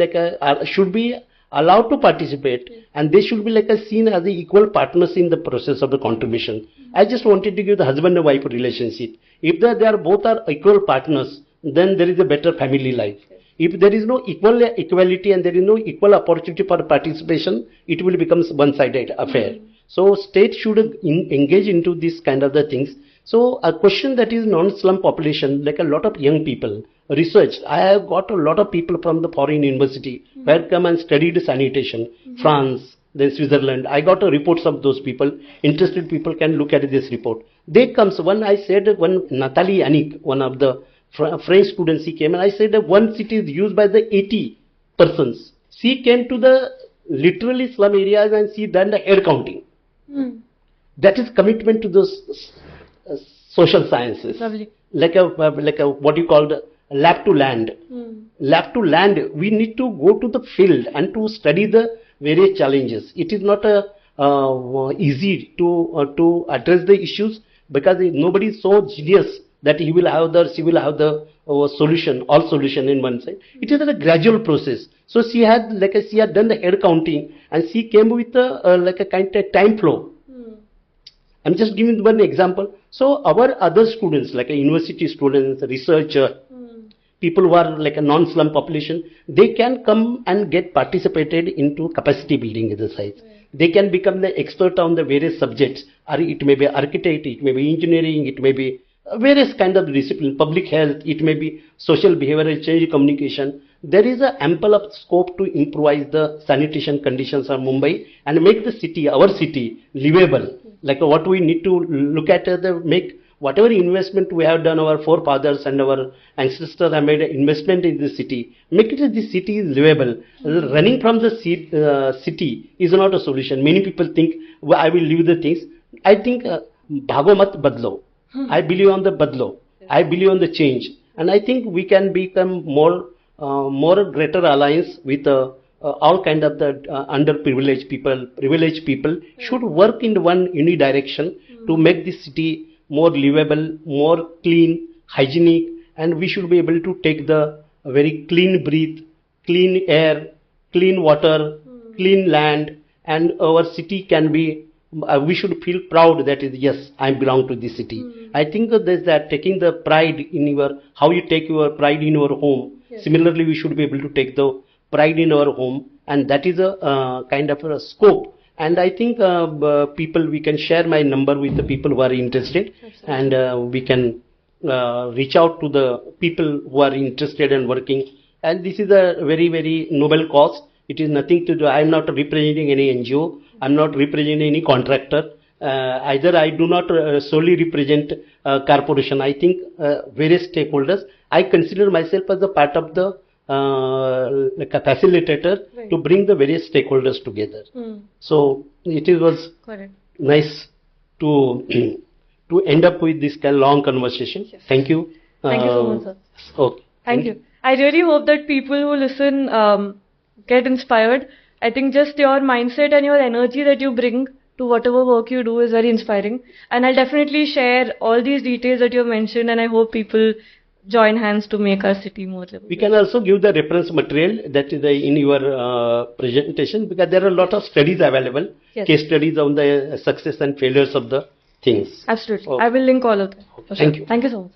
should be allowed to participate, and they should be seen as the equal partners in the process of the contribution. I just wanted to give the husband and wife relationship. If they are both are equal partners, then there is a better family life. If there is no equality and there is no equal opportunity for participation, it will become one-sided affair. So state should engage into this kind of the things. So a question that is non-slum population, like a lot of young people, research. I have got a lot of people from the foreign university who have come and studied sanitation, France, then Switzerland. I got reports of those people. Interested people can look at this report. They comes, when I said, when Nathalie Annick, one of the French students, she came and I said that one city is used by the 80 persons. She came to the literally slum areas and she done the air counting. That is commitment to those social sciences. Lovely. Like a what you call the lab to land. Lab to land, we need to go to the field and to study the various challenges. It is not a easy to address the issues, because nobody is so genius that she will have the all solution in one side. It is a gradual process. So she had done the head counting, and she came with a kind of time flow. I'm just giving one example. So our other students, like university students, researcher, people who are like a non-slum population, they can come and get participated into capacity building exercise. They can become the expert on the various subjects. Or it may be architect, it may be engineering, it may be various kind of discipline, public health, it may be social behavioral change, communication. There is a ample of scope to improvise the sanitation conditions of Mumbai and make the city, our city, livable. Like what we need to look at make whatever investment we have done, our forefathers and our ancestors have made an investment in the city, make it the city is livable. Running from the city is not a solution. Many people think, well, I will leave the things. I think, bhago mat badlo. I believe on the badlo. I believe on the change. And I think we can become more greater alliance with all kind of the underprivileged people, privileged people should work in one unidirection to make this city more livable, more clean, hygienic, and we should be able to take the very clean breath, clean air, clean water, clean land, and our city can be, we should feel proud that is, yes, I belong to this city. I think there's that taking the pride in your, how you take your pride in your home. Yes. Similarly, we should be able to take the pride in our home, and that is a kind of a scope. And I think people, we can share my number with the people who are interested. Absolutely. And we can reach out to the people who are interested and working. And this is a very, very noble cause. It is nothing to do, I am not representing any NGO, I am not representing any contractor. Either I do not solely represent corporation. I think various stakeholders. I consider myself as a part of the like a facilitator to bring the various stakeholders together. So it was nice to end up with this kind of long conversation. Yes. Thank you. Thank you so much, sir. Okay. Thank you. I really hope that people who listen get inspired. I think just your mindset and your energy that you bring to whatever work you do is very inspiring. And I'll definitely share all these details that you mentioned, and I hope people join hands to make our city more livable. We can also give the reference material that is in your presentation, because there are a lot of studies available, yes. Case studies on the success and failures of the things. Absolutely. Okay. I will link all of them. Okay. Thank you. Thank you so much.